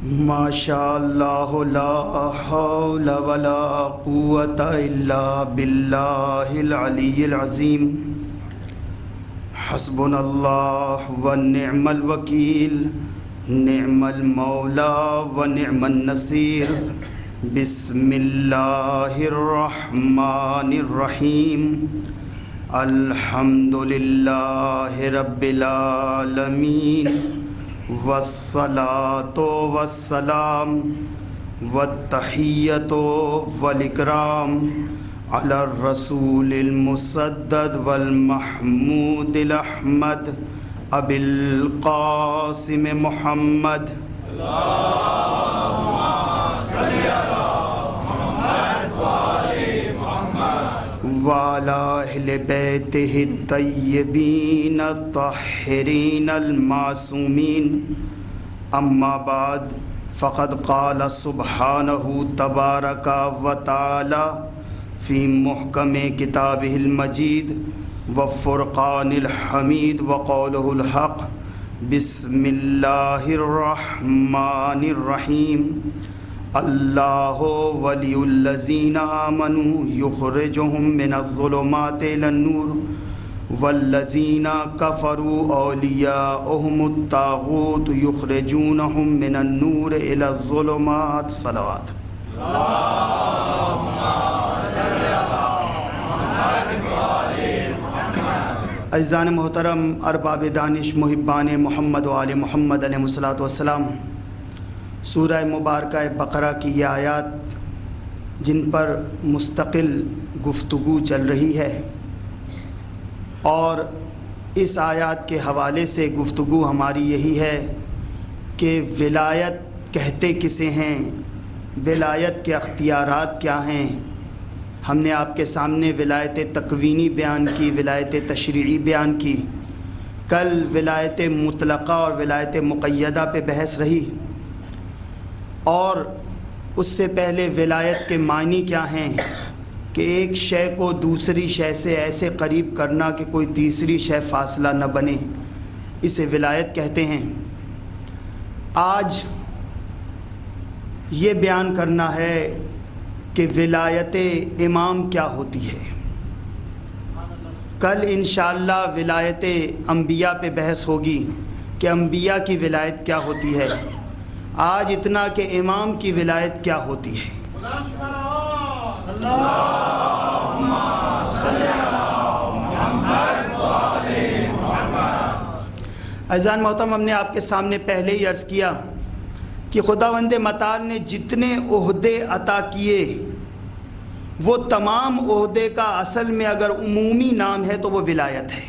ماشاء اللہ لا حول ولا قوة الا باللہ العلی العظیم حسبنا اللہ ونعم الوکیل نعم المولا ونعم النصیر بسم اللہ الرحمن الرحیم الحمد للہ رب العالمین والصلاة والسلام والتحیۃ والاکرام علی الرسول المسدد والمحمود الاحمد ابی القاسم محمد وعلی اہل بیتہ الطیبین الطاہرین المعصومین اما بعد فقد قال سبحانہ تبارک و تعالی فی محکم کتابہ المجید وفرقان الحمید وقولہ الحق بسم اللہ الرحمن الرحیم اللہ ولی الذین آمنوا یخرجہم من الظلمات الی النور والذین کفروا اولیاؤہم الطاغوت یخرجونہم من النور الی الظلمات صلوات عزیزان محترم ارباب دانش محبان محمد و آل محمد علیہ الصلوۃ والسلام، سورہ مبارکہ بقرہ کی یہ آیات جن پر مستقل گفتگو چل رہی ہے، اور اس آیات کے حوالے سے گفتگو ہماری یہی ہے کہ ولایت کہتے کسے ہیں، ولایت کے اختیارات کیا ہیں۔ ہم نے آپ کے سامنے ولایت تکوینی بیان کی، ولایت تشریعی بیان کی، کل ولایت مطلقہ اور ولایت مقیدہ پہ بحث رہی، اور اس سے پہلے ولایت کے معنی کیا ہیں کہ ایک شے کو دوسری شے سے ایسے قریب کرنا کہ کوئی تیسری شے فاصلہ نہ بنے، اسے ولایت کہتے ہیں۔ آج یہ بیان کرنا ہے کہ ولایت امام کیا ہوتی ہے۔ کل انشاءاللہ ولایت انبیاء پہ بحث ہوگی کہ انبیاء کی ولایت کیا ہوتی ہے۔ آج اتنا کہ امام کی ولایت کیا ہوتی ہے۔ عزیزان محترم، ہم نے آپ کے سامنے پہلے ہی عرض کیا کہ خداوند متعال نے جتنے عہدے عطا کیے وہ تمام عہدے کا اصل میں اگر عمومی نام ہے تو وہ ولایت ہے۔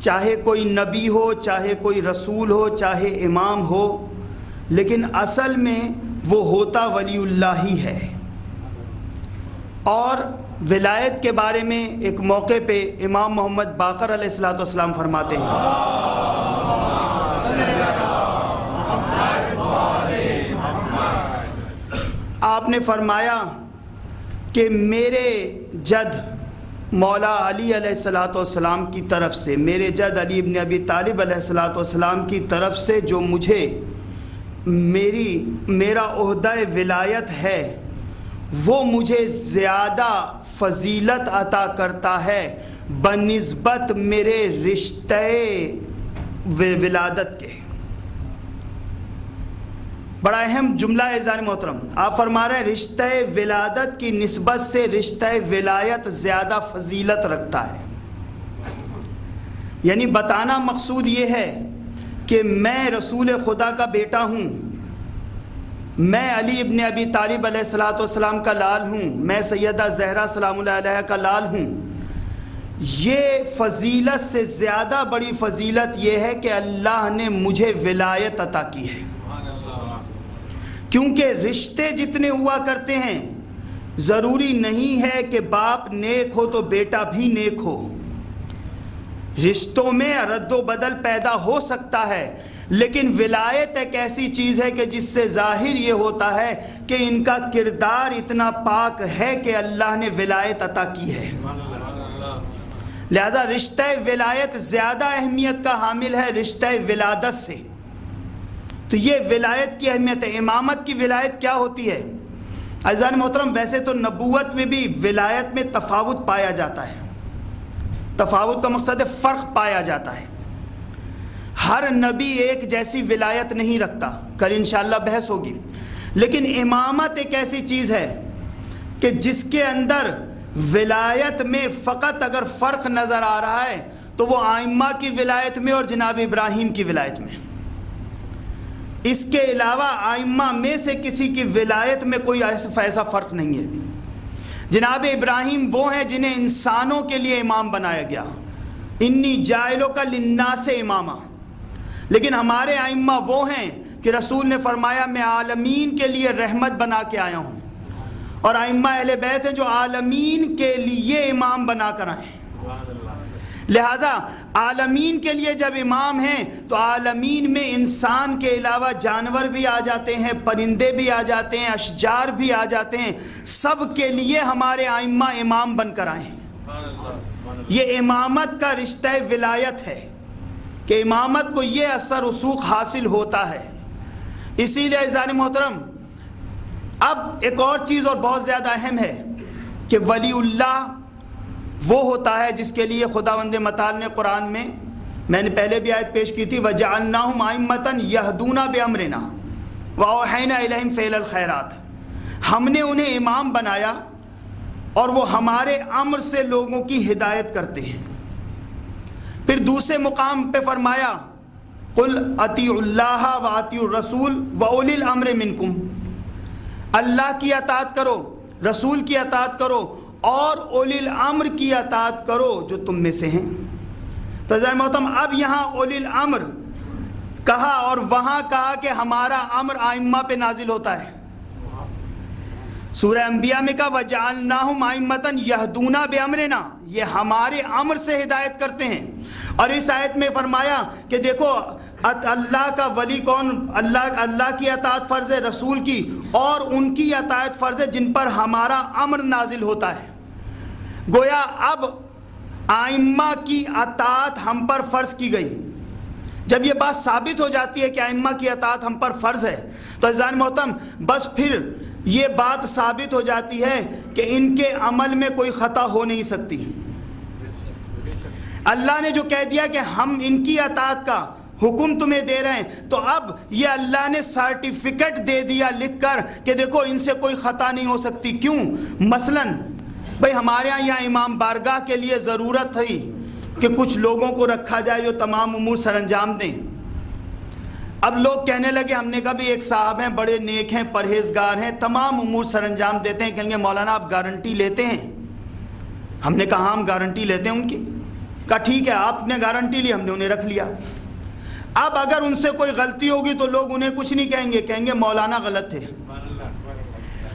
چاہے کوئی نبی ہو، چاہے کوئی رسول ہو، چاہے امام ہو، لیکن اصل میں وہ ہوتا ولی اللہ ہی ہے۔ اور ولایت کے بارے میں ایک موقع پہ امام محمد باقر علیہ السلام فرماتے ہیں، آپ نے فرمایا کہ میرے جد مولا علی علیہ السلام کی طرف سے، میرے جد علی ابن ابی طالب علیہ السلام کی طرف سے جو مجھے میرا عہدہ ولایت ہے وہ مجھے زیادہ فضیلت عطا کرتا ہے بنسبت میرے رشتہ ولادت کے۔ بڑا اہم جملہ ہے عزیزان محترم، آپ فرما رہے ہیں رشتہ ولادت کی نسبت سے رشتہ ولایت زیادہ فضیلت رکھتا ہے۔ یعنی بتانا مقصود یہ ہے کہ میں رسول خدا کا بیٹا ہوں، میں علی ابن ابی طالب علیہ السلام کا لال ہوں، میں سیدہ زہرا سلام اللہ علیہ کا لال ہوں۔ یہ فضیلت سے زیادہ بڑی فضیلت یہ ہے کہ اللہ نے مجھے ولایت عطا کی ہے، کیونکہ رشتے جتنے ہوا کرتے ہیں ضروری نہیں ہے کہ باپ نیک ہو تو بیٹا بھی نیک ہو۔ رشتوں میں رد و بدل پیدا ہو سکتا ہے، لیکن ولایت ایک ایسی چیز ہے کہ جس سے ظاہر یہ ہوتا ہے کہ ان کا کردار اتنا پاک ہے کہ اللہ نے ولایت عطا کی ہے۔ لہذا رشتہ ولایت زیادہ اہمیت کا حامل ہے رشتہ ولادت سے۔ تو یہ ولایت کی اہمیت ہے۔ امامت کی ولایت کیا ہوتی ہے؟ عزیزان محترم، ویسے تو نبوت میں بھی ولایت میں تفاوت پایا جاتا ہے۔ تفاوت کا مقصد ہے فرق پایا جاتا ہے۔ ہر نبی ایک جیسی ولایت نہیں رکھتا، کل انشاءاللہ بحث ہوگی، لیکن امامت ایک ایسی چیز ہے کہ جس کے اندر ولایت میں فقط اگر فرق نظر آ رہا ہے تو وہ ائمہ کی ولایت میں اور جناب ابراہیم کی ولایت میں۔ اس کے علاوہ ائمہ میں سے کسی کی ولایت میں کوئی ایسا فرق نہیں ہے۔ جناب ابراہیم وہ ہیں جنہیں انسانوں کے لیے امام بنایا گیا، انی جاعلک للناس اماما، لیکن ہمارے ائمہ وہ ہیں کہ رسول نے فرمایا میں عالمین کے لیے رحمت بنا کے آیا ہوں، اور ائمہ اہل بیت ہیں جو عالمین کے لیے امام بنا کر آئے ہیں۔ لہٰذا عالمین کے لیے جب امام ہیں تو عالمین میں انسان کے علاوہ جانور بھی آ جاتے ہیں، پرندے بھی آ جاتے ہیں، اشجار بھی آ جاتے ہیں، سب کے لیے ہمارے ائمہ امام بن کر آئے ہیں۔ یہ امامت کا رشتہ ولایت ہے کہ امامت کو یہ اثر رسوخ حاصل ہوتا ہے۔ اسی لیے عزیزان محترم، اب ایک اور چیز اور بہت زیادہ اہم ہے کہ ولی اللہ وہ ہوتا ہے جس کے لیے خداوند متعال نے قرآن میں نے پہلے بھی آیت پیش کی تھی، وَجَعَلْنَاهُمْ أَئِمَّةً يَهْدُونَ بِأَمْرِنَا وَأَوْحَيْنَا إِلَيْهِمْ فِعْلَ الْخَيْرَاتِ، ہم نے انہیں امام بنایا اور وہ ہمارے امر سے لوگوں کی ہدایت کرتے ہیں۔ پھر دوسرے مقام پہ فرمایا قُلْ أَطِيعُوا اللَّهَ وَأَطِيعُوا الرَّسُولَ وَأُولِي الْأَمْرِ مِنْكُمْ، اللہ کی اطاعت کرو، رسول کی اطاعت کرو اور اولی الامر کی اطاعت کرو جو تم میں سے ہیں۔ تو عزیزان محترم، اب یہاں اولی الامر کہا اور وہاں کہا کہ ہمارا امر ائمہ پہ نازل ہوتا ہے۔ سورہ انبیاء میں کہا وَجَعَلْنَاهُمْ أَئِمَّةً يَهْدُونَ بِأَمْرِنَا، یہ ہمارے امر سے ہدایت کرتے ہیں۔ اور اس آیت میں فرمایا کہ دیکھو اللہ کا ولی کون، اللہ کی اطاعت فرض ہے، رسول کی، اور ان کی اطاعت فرض ہے جن پر ہمارا امر نازل ہوتا ہے۔ گویا اب ائمہ کی اطاعت ہم پر فرض کی گئی۔ جب یہ بات ثابت ہو جاتی ہے کہ ائمہ کی اطاعت ہم پر فرض ہے تو عزیزان محترم بس پھر یہ بات ثابت ہو جاتی ہے کہ ان کے عمل میں کوئی خطا ہو نہیں سکتی۔ اللہ نے جو کہہ دیا کہ ہم ان کی اطاعت کا حکم تمہیں دے رہے ہیں، تو اب یہ اللہ نے سرٹیفکیٹ دے دیا لکھ کر کہ دیکھو ان سے کوئی خطا نہیں ہو سکتی۔ کیوں؟ مثلاً بھئی ہمارے یہاں امام بارگاہ کے لیے ضرورت تھی کہ کچھ لوگوں کو رکھا جائے جو تمام امور سر انجام دیں۔ اب لوگ کہنے لگے، ہم نے کہا بھی ایک صاحب ہیں، بڑے نیک ہیں، پرہیزگار ہیں، تمام امور سر انجام دیتے ہیں، کہیں گے مولانا آپ گارنٹی لیتے ہیں؟ ہم نے کہا ہم گارنٹی لیتے ہیں ان کی۔ کہا ٹھیک ہے، آپ نے گارنٹی لی، ہم نے انہیں رکھ لیا۔ اب اگر ان سے کوئی غلطی ہوگی تو لوگ انہیں کچھ نہیں کہیں گے مولانا غلط تھے،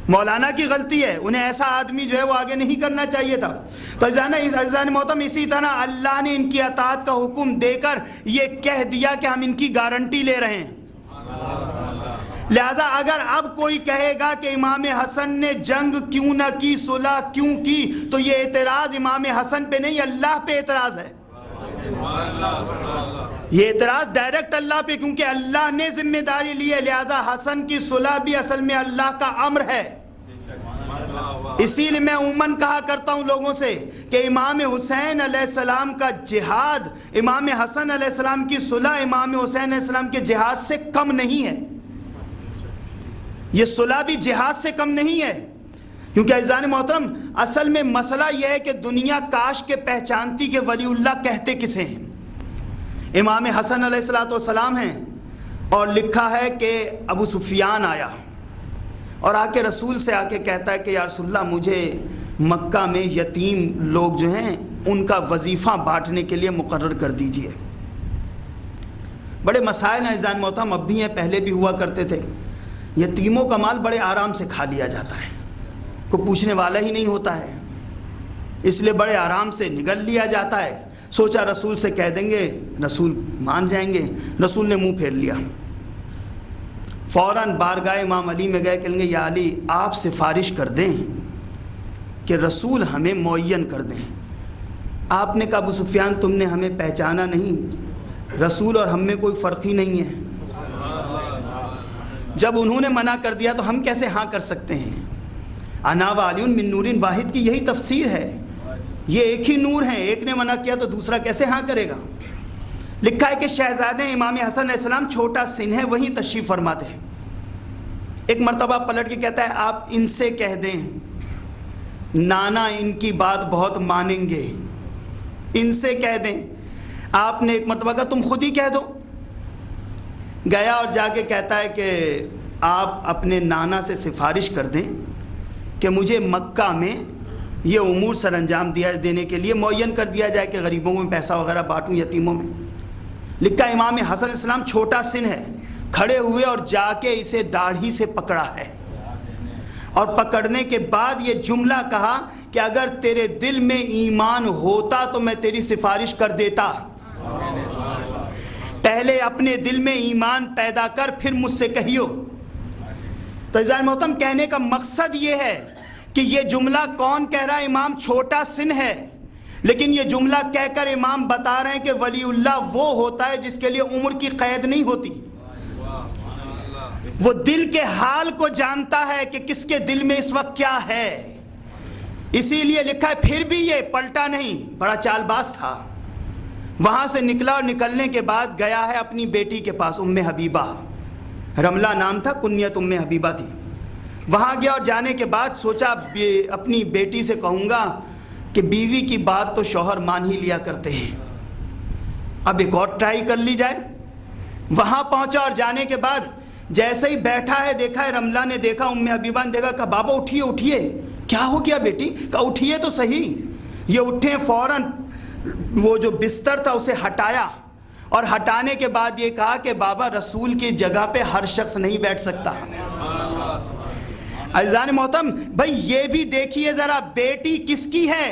مولانا کی غلطی ہے، انہیں ایسا آدمی جو ہے وہ آگے نہیں کرنا چاہیے تھا۔ تو عزیزان محترم، اسی طرح اللہ نے ان کی اطاعت کا حکم دے کر یہ کہہ دیا کہ ہم ان کی گارنٹی لے رہے ہیں۔ لہٰذا اگر اب کوئی کہے گا کہ امام حسن نے جنگ کیوں نہ کی، صلح کیوں کی، تو یہ اعتراض امام حسن پہ نہیں، اللہ پہ اعتراض ہے۔ یہ اعتراض ڈائریکٹ اللہ پہ، کیونکہ اللہ نے ذمہ داری لی ہے، لہٰذا حسن کی صلح بھی اصل میں اللہ کا امر ہے۔ اسی لیے میں عموماً کہا کرتا ہوں لوگوں سے کہ امام حسین علیہ السلام کا جہاد امام حسن علیہ السلام کی صلح امام حسین علیہ السلام کے جہاد سے کم نہیں ہے۔ یہ صلح بھی جہاد سے کم نہیں ہے، کیونکہ عزیزان محترم اصل میں مسئلہ یہ ہے کہ دنیا کاش کے پہچانتی کہ ولی اللہ کہتے کسے ہیں۔ امام حسن علیہ السلام ہیں، اور لکھا ہے کہ ابو سفیان آیا اور آ کے رسول سے آ کے کہتا ہے کہ یا رسول اللہ مجھے مکہ میں یتیم لوگ جو ہیں ان کا وظیفہ بانٹنے کے لیے مقرر کر دیجئے۔ بڑے مسائل ہیں عزیزان محترم، اب بھی ہیں، پہلے بھی ہوا کرتے تھے۔ یتیموں کا مال بڑے آرام سے کھا لیا جاتا ہے، کوئی پوچھنے والا ہی نہیں ہوتا ہے، اس لیے بڑے آرام سے نگل لیا جاتا ہے۔ سوچا رسول سے کہہ دیں گے، رسول مان جائیں گے، رسول نے منہ پھیر لیا۔ فوراً بارگاہ امام علی میں گئے، کہیں گے یا علی آپ سفارش کر دیں کہ رسول ہمیں معین کر دیں۔ آپ نے کہا ابو سفیان تم نے ہمیں پہچانا نہیں، رسول اور ہم میں کوئی فرق ہی نہیں ہے۔ جب انہوں نے منع کر دیا تو ہم کیسے ہاں کر سکتے ہیں؟ انا وعلی من نور واحد کی یہی تفسیر ہے، یہ ایک ہی نور ہیں، ایک نے منع کیا تو دوسرا کیسے ہاں کرے گا؟ لکھا ہے کہ شہزادے امام حسن علیہ السلام چھوٹا سن ہے، وہیں تشریف فرماتے ہیں۔ ایک مرتبہ پلٹ کے کہتا ہے آپ ان سے کہہ دیں نانا ان کی بات بہت مانیں گے، ان سے کہہ دیں۔ آپ نے ایک مرتبہ کہا تم خود ہی کہہ دو۔ گیا اور جا کے کہتا ہے کہ آپ اپنے نانا سے سفارش کر دیں کہ مجھے مکہ میں یہ امور سر انجام دینے کے لیے معین کر دیا جائے کہ غریبوں میں پیسہ وغیرہ بانٹوں، یتیموں میں۔ لکھا امام حسن علیہ السلام چھوٹا سن ہے، کھڑے ہوئے اور جا کے اسے داڑھی سے پکڑا ہے، اور پکڑنے کے بعد یہ جملہ کہا کہ اگر تیرے دل میں ایمان ہوتا تو میں تیری سفارش کر دیتا، پہلے اپنے دل میں ایمان پیدا کر پھر مجھ سے کہیو۔ تو عزیزان محترم، کہنے کا مقصد یہ ہے کہ یہ جملہ کون کہہ رہا ہے؟ امام چھوٹا سن ہے، لیکن یہ جملہ کہہ کر امام بتا رہے ہیں کہ ولی اللہ وہ ہوتا ہے جس کے لیے عمر کی قید نہیں ہوتی، وہ دل کے حال کو جانتا ہے کہ کس کے دل میں اس وقت کیا ہے۔ اسی لیے لکھا ہے پھر بھی یہ پلٹا نہیں، بڑا چال باز تھا۔ وہاں سے نکلا اور نکلنے کے بعد گیا ہے اپنی بیٹی کے پاس، ام حبیبہ، رملہ نام تھا، کنیت ام حبیبہ تھی۔ وہاں گیا اور جانے کے بعد سوچا اپنی بیٹی سے کہوں گا کہ بیوی کی بات تو شوہر مان ہی لیا کرتے ہیں، اب ایک اور ٹرائی کر لی جائے۔ وہاں پہنچا اور جانے کے بعد جیسے ہی بیٹھا ہے دیکھا ہے رملہ نے دیکھا، ام حبیبہ نے دیکھا، کہا بابا اٹھیے اٹھیے، کیا ہو گیا بیٹی؟ کہا اٹھیے تو صحیح۔ یہ اٹھے، فوراً وہ جو بستر تھا اسے ہٹایا، اور ہٹانے کے بعد یہ کہا کہ بابا رسول کی جگہ پہ ہر شخص نہیں بیٹھ سکتا۔ عزیزان محترم، بھائی یہ بھی دیکھیے ذرا، بیٹی کس کی ہے؟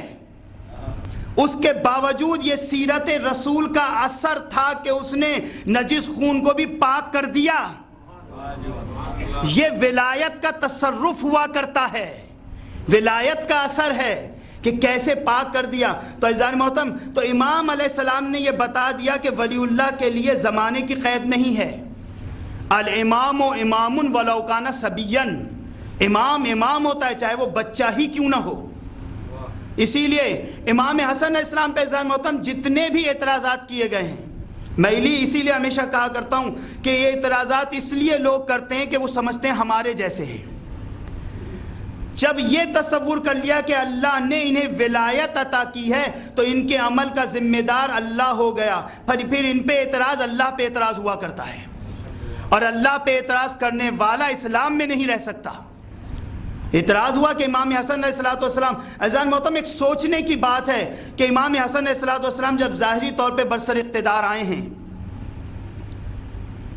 اس کے باوجود یہ سیرت رسول کا اثر تھا کہ اس نے نجس خون کو بھی پاک کر دیا۔ یہ ولایت کا تصرف ہوا کرتا ہے، ولایت کا اثر ہے کہ کیسے پاک کر دیا۔ تو عزیزان محترم، تو امام علیہ السلام نے یہ بتا دیا کہ ولی اللہ کے لیے زمانے کی قید نہیں ہے۔ الامام امام ولو کان صبیا، امام امام ہوتا ہے چاہے وہ بچہ ہی کیوں نہ ہو۔ اسی لیے امام حسن علیہ السلام پہ عزیزان محترم جتنے بھی اعتراضات کیے گئے ہیں، میں اسی لیے ہمیشہ کہا کرتا ہوں کہ یہ اعتراضات اس لیے لوگ کرتے ہیں کہ وہ سمجھتے ہیں ہمارے جیسے ہیں۔ جب یہ تصور کر لیا کہ اللہ نے انہیں ولایت عطا کی ہے تو ان کے عمل کا ذمہ دار اللہ ہو گیا، پھر ان پہ اعتراض اللہ پہ اعتراض ہوا کرتا ہے، اور اللہ پہ اعتراض کرنے والا اسلام میں نہیں رہ سکتا۔ اعتراض ہوا کہ امام حسن علیہ السلام، عزیزان محترم ایک سوچنے کی بات ہے کہ امام حسن علیہ السلام جب ظاہری طور پہ برسر اقتدار آئے ہیں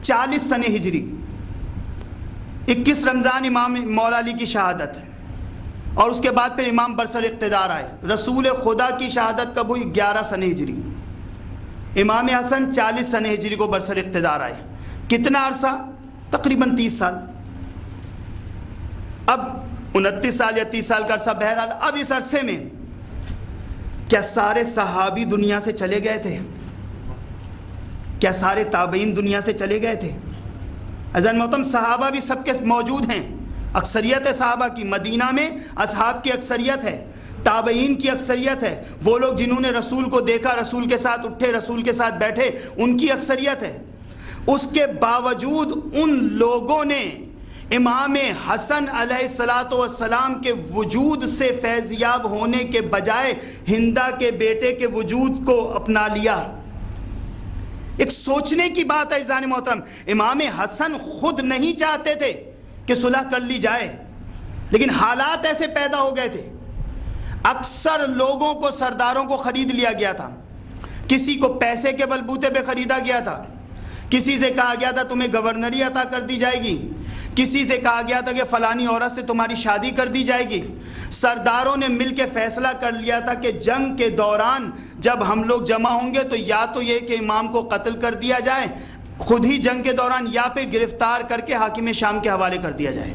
40 سن ہجری، 21 رمضان امام مولا علی کی شہادت ہے، اور اس کے بعد پھر امام برسر اقتدار آئے۔ رسول خدا کی شہادت کب ہوئی؟ 11 سن ہجری۔ امام حسن 40 سن ہجری کو برسر اقتدار آئے۔ کتنا عرصہ؟ تقریباً 30 سال۔ اب 29 سال یا 30 سال کا عرصہ، بہرحال اب اس عرصے میں کیا سارے صحابی دنیا سے چلے گئے تھے؟ کیا سارے تابعین دنیا سے چلے گئے تھے؟ عزیزان محترم، صحابہ بھی سب کے موجود ہیں، اکثریت ہے صحابہ کی، مدینہ میں اصحاب کی اکثریت ہے، تابعین کی اکثریت ہے، وہ لوگ جنہوں نے رسول کو دیکھا، رسول کے ساتھ اٹھے، رسول کے ساتھ بیٹھے، ان کی اکثریت ہے۔ اس کے باوجود ان لوگوں نے امام حسن علیہ السلام کے وجود سے فیضیاب ہونے کے بجائے ہندہ کے بیٹے کے وجود کو اپنا لیا۔ ایک سوچنے کی بات ہے عزیزان محترم، امام حسن خود نہیں چاہتے تھے کہ صلح کر لی جائے، لیکن حالات ایسے پیدا ہو گئے تھے۔ اکثر لوگوں کو، سرداروں کو خرید لیا گیا تھا، کسی کو پیسے کے بلبوتے پہ خریدا گیا تھا، کسی سے کہا گیا تھا تمہیں گورنری عطا کر دی جائے گی، کسی سے کہا گیا تھا کہ فلانی عورت سے تمہاری شادی کر دی جائے گی۔ سرداروں نے مل کے فیصلہ کر لیا تھا کہ جنگ کے دوران جب ہم لوگ جمع ہوں گے تو یا تو یہ کہ امام کو قتل کر دیا جائے خود ہی جنگ کے دوران، یا پھر گرفتار کر کے حاکم شام کے حوالے کر دیا جائے۔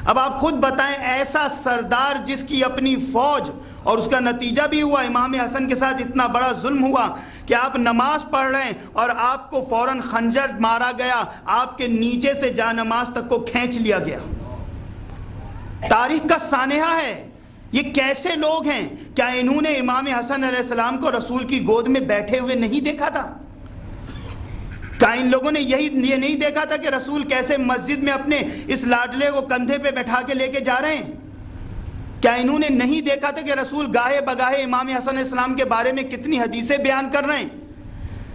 اب آپ خود بتائیں، ایسا سردار جس کی اپنی فوج اور اس کا نتیجہ بھی ہوا، امام حسن کے ساتھ اتنا بڑا ظلم ہوا کہ آپ نماز پڑھ رہے ہیں اور آپ کو فوراً خنجر مارا گیا، آپ کے نیچے سے جا نماز تک کو کھینچ لیا گیا۔ تاریخ کا سانحہ ہے۔ یہ کیسے لوگ ہیں؟ کیا انہوں نے امام حسن علیہ السلام کو رسول کی گود میں بیٹھے ہوئے نہیں دیکھا تھا؟ کیا ان لوگوں نے یہ نہیں دیکھا تھا کہ رسول کیسے مسجد میں اپنے اس لاڈلے کو کندھے پہ بیٹھا کے لے کے جا رہے ہیں؟ کیا انہوں نے نہیں دیکھا تھا کہ رسول گاہے بگاہے امام حسن علیہ السلام کے بارے میں کتنی حدیثیں بیان کر رہے ہیں؟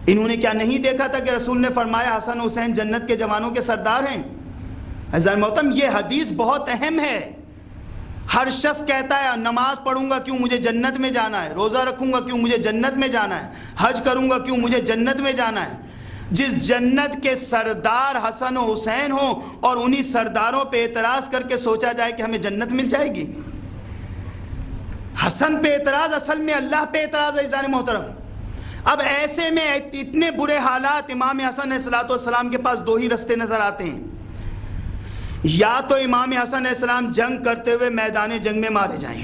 انہوں نے کیا نہیں دیکھا تھا کہ رسول نے فرمایا حسن حسین جنت کے جوانوں کے سردار ہیں؟ عزیزان محترم، یہ حدیث بہت اہم ہے۔ ہر شخص کہتا ہے نماز پڑھوں گا کیوں، مجھے جنت میں جانا ہے، روزہ رکھوں گا کیوں، مجھے جنت میں جانا ہے، حج کروں گا کیوں، مجھے جنت میں جانا ہے۔ جس جنت کے سردار حسن و حسین ہوں اور انہی سرداروں پہ اعتراض کر کے سوچا جائے کہ ہمیں جنت مل جائے گی۔ حسن پہ اعتراض اصل میں اللہ پہ اعتراض ہے عزیزان محترم۔ اب ایسے میں اتنے برے حالات، امام حسن علیہ السلام کے پاس دو ہی رستے نظر آتے ہیں، یا تو امام حسن علیہ السلام جنگ کرتے ہوئے میدان جنگ میں مارے جائیں،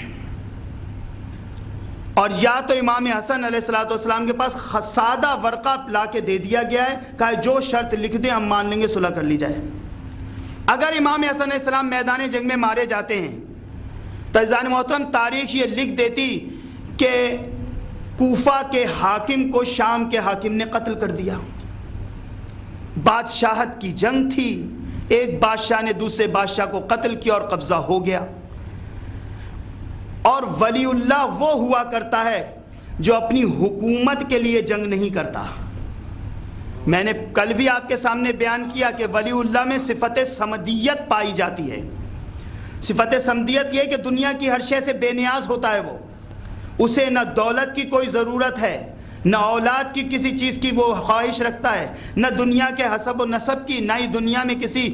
اور یا تو امام حسن علیہ السلام کے پاس سادہ ورقہ لا کے دے دیا گیا ہے، کہا جو شرط لکھ دیں ہم مان لیں گے، صلح کر لی جائے۔ اگر امام حسن علیہ السلام میدان جنگ میں مارے جاتے ہیں تو عزیزان محترم تاریخ یہ لکھ دیتی کہ کوفہ کے حاکم کو شام کے حاکم نے قتل کر دیا۔ بادشاہت کی جنگ تھی، ایک بادشاہ نے دوسرے بادشاہ کو قتل کیا اور قبضہ ہو گیا۔ اور ولی اللہ وہ ہوا کرتا ہے جو اپنی حکومت کے لیے جنگ نہیں کرتا۔ میں نے کل بھی آپ کے سامنے بیان کیا کہ ولی اللہ میں صفت صمدیت پائی جاتی ہے۔ صفت صمدیت یہ کہ دنیا کی ہر شے سے بے نیاز ہوتا ہے، وہ اسے نہ دولت کی کوئی ضرورت ہے، نہ اولاد کی کسی چیز کی وہ خواہش رکھتا ہے، نہ دنیا کے حسب و نسب کی، نہ ہی دنیا میں کسی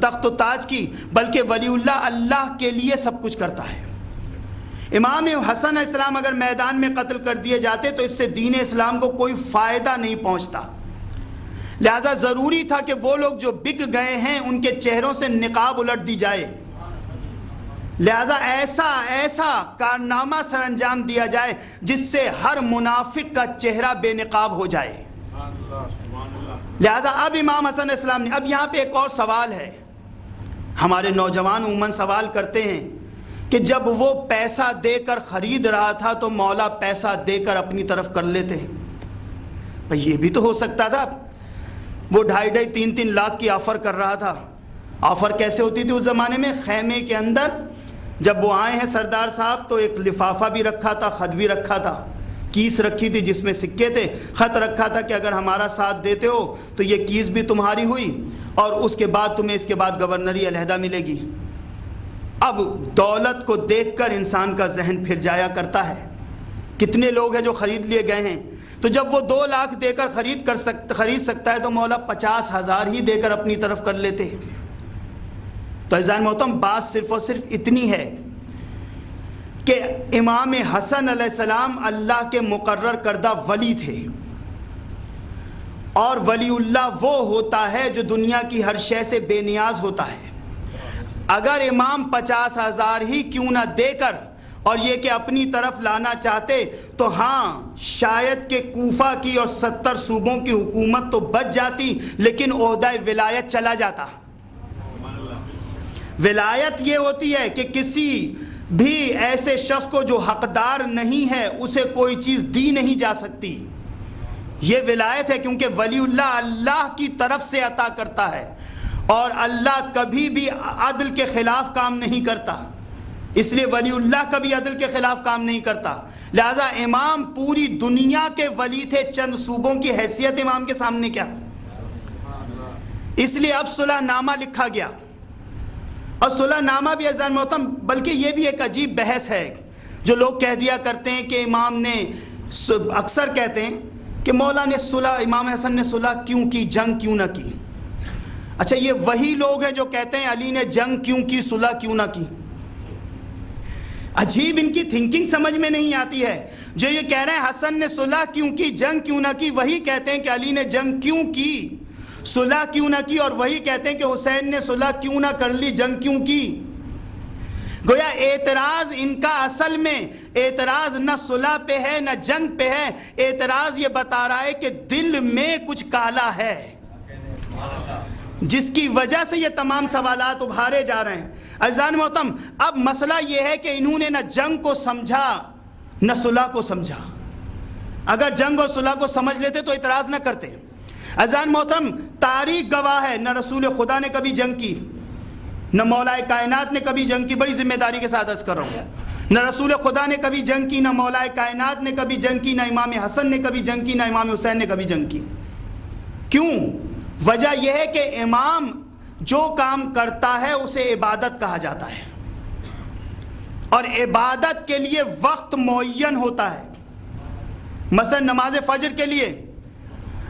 تخت و تاج کی، بلکہ ولی اللہ اللہ کے لیے سب کچھ کرتا ہے۔ امام حسن علیہ السلام اگر میدان میں قتل کر دیے جاتے تو اس سے دین اسلام کو کوئی فائدہ نہیں پہنچتا، لہذا ضروری تھا کہ وہ لوگ جو بک گئے ہیں ان کے چہروں سے نقاب الٹ دی جائے، لہذا ایسا کارنامہ سر انجام دیا جائے جس سے ہر منافق کا چہرہ بے نقاب ہو جائے۔ لہذا اب امام حسن علیہ السلام نے، اب یہاں پہ ایک اور سوال ہے، ہمارے نوجوان عموماً سوال کرتے ہیں کہ جب وہ پیسہ دے کر خرید رہا تھا تو مولا پیسہ دے کر اپنی طرف کر لیتے، بھئی یہ بھی تو ہو سکتا تھا۔ وہ 2.5-3 لاکھ کی آفر کر رہا تھا۔ آفر کیسے ہوتی تھی اس زمانے میں؟ خیمے کے اندر جب وہ آئے ہیں سردار صاحب تو ایک لفافہ بھی رکھا تھا، خط بھی رکھا تھا، کیس رکھی تھی جس میں سکے تھے، خط رکھا تھا کہ اگر ہمارا ساتھ دیتے ہو تو یہ کیس بھی تمہاری ہوئی اور اس کے بعد تمہیں اس کے بعد گورنری علیحدہ ملے گی۔ اب دولت کو دیکھ کر انسان کا ذہن پھر جایا کرتا ہے۔ کتنے لوگ ہیں جو خرید لیے گئے ہیں، تو جب وہ 2 لاکھ دے کر خرید سکتا ہے تو مولا 50,000 ہی دے کر اپنی طرف کر لیتے۔ تو عزیزان محترم بات صرف اور صرف اتنی ہے کہ امام حسن علیہ السلام اللہ کے مقرر کردہ ولی تھے، اور ولی اللہ وہ ہوتا ہے جو دنیا کی ہر شے سے بے نیاز ہوتا ہے۔ اگر امام 50,000 ہی کیوں نہ دے کر اور یہ کہ اپنی طرف لانا چاہتے تو ہاں شاید کہ کوفہ کی اور 70 صوبوں کی حکومت تو بچ جاتی، لیکن عہدہ ولایت چلا جاتا۔ ولایت یہ ہوتی ہے کہ کسی بھی ایسے شخص کو جو حقدار نہیں ہے اسے کوئی چیز دی نہیں جا سکتی، یہ ولایت ہے، کیونکہ ولی اللہ اللہ کی طرف سے عطا کرتا ہے اور اللہ کبھی بھی عدل کے خلاف کام نہیں کرتا، اس لیے ولی اللہ کبھی عدل کے خلاف کام نہیں کرتا۔ لہذا امام پوری دنیا کے ولی تھے، چند صوبوں کی حیثیت امام کے سامنے کیا۔ اس لیے اب صلح نامہ لکھا گیا، اور صلح نامہ بھی عزیزان محترم بلکہ یہ بھی ایک عجیب بحث ہے، جو لوگ کہہ دیا کرتے ہیں کہ امام نے، اکثر کہتے ہیں کہ مولا نے صلح، امام حسن نے صلح کیوں کی، جنگ کیوں نہ کی۔ اچھا یہ وہی لوگ ہیں جو کہتے ہیں علی نے جنگ کیوں کی، صلح کیوں نہ کی۔ عجیب ان کی تھنکنگ سمجھ میں نہیں آتی ہے۔ جو یہ کہہ رہے ہیں حسن نے صلح کیوں کی، جنگ کیوں نہ کی، وہی کہتے ہیں کہ علی نے جنگ کیوں کی، صلح کیوں نہ کی، اور وہی کہتے ہیں کہ حسین نے صلح کیوں نہ کر لی، جنگ کیوں کی۔ گویا اعتراض ان کا اصل میں اعتراض نہ صلح پہ ہے نہ جنگ پہ ہے، اعتراض یہ بتا رہا ہے کہ دل میں کچھ کالا ہے جس کی وجہ سے یہ تمام سوالات ابھارے جا رہے ہیں۔ عزیزان محترم، اب مسئلہ یہ ہے کہ انہوں نے نہ جنگ کو سمجھا نہ صلح کو سمجھا۔ اگر جنگ اور صلح کو سمجھ لیتے تو اعتراض نہ کرتے۔ عزیزان محترم، تاریخ گواہ ہے، نہ رسول خدا نے کبھی جنگ کی، نہ مولا کائنات نے کبھی جنگ کی۔ بڑی ذمہ داری کے ساتھ عرض کر رہا ہوں، نہ رسول خدا نے کبھی جنگ کی، نہ مولا کائنات نے کبھی جنگ کی، نہ امام حسن نے کبھی جنگ کی، نہ امام حسین نے کبھی جنگ کی۔ کیوں؟ وجہ یہ ہے کہ امام جو کام کرتا ہے اسے عبادت کہا جاتا ہے، اور عبادت کے لیے وقت معین ہوتا ہے۔ مثلا نماز فجر کے لیے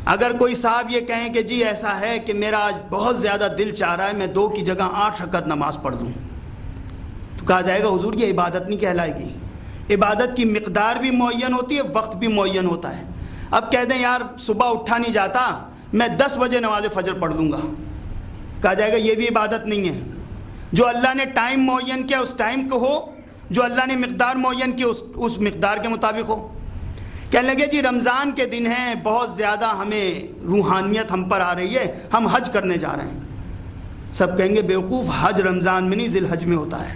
اگر کوئی صاحب یہ کہیں کہ جی ایسا ہے کہ میرا آج بہت زیادہ دل چاہ رہا ہے میں 2 کی جگہ 8 رکعت نماز پڑھ لوں، تو کہا جائے گا حضور یہ عبادت نہیں کہلائے گی۔ عبادت کی مقدار بھی معین ہوتی ہے، وقت بھی معین ہوتا ہے۔ اب کہہ دیں یار صبح اٹھا نہیں جاتا، میں 10 بجے نماز فجر پڑھ لوں گا، کہا جائے گا یہ بھی عبادت نہیں ہے۔ جو اللہ نے ٹائم معین کیا اس ٹائم کو ہو، جو اللہ نے مقدار معین کی اس مقدار کے مطابق ہو۔ کہنے لگے جی رمضان کے دن ہیں، بہت زیادہ ہمیں روحانیت ہم پر آ رہی ہے، ہم حج کرنے جا رہے ہیں۔ سب کہیں گے بیوقوف، حج رمضان میں نہیں ذی الحج میں ہوتا ہے۔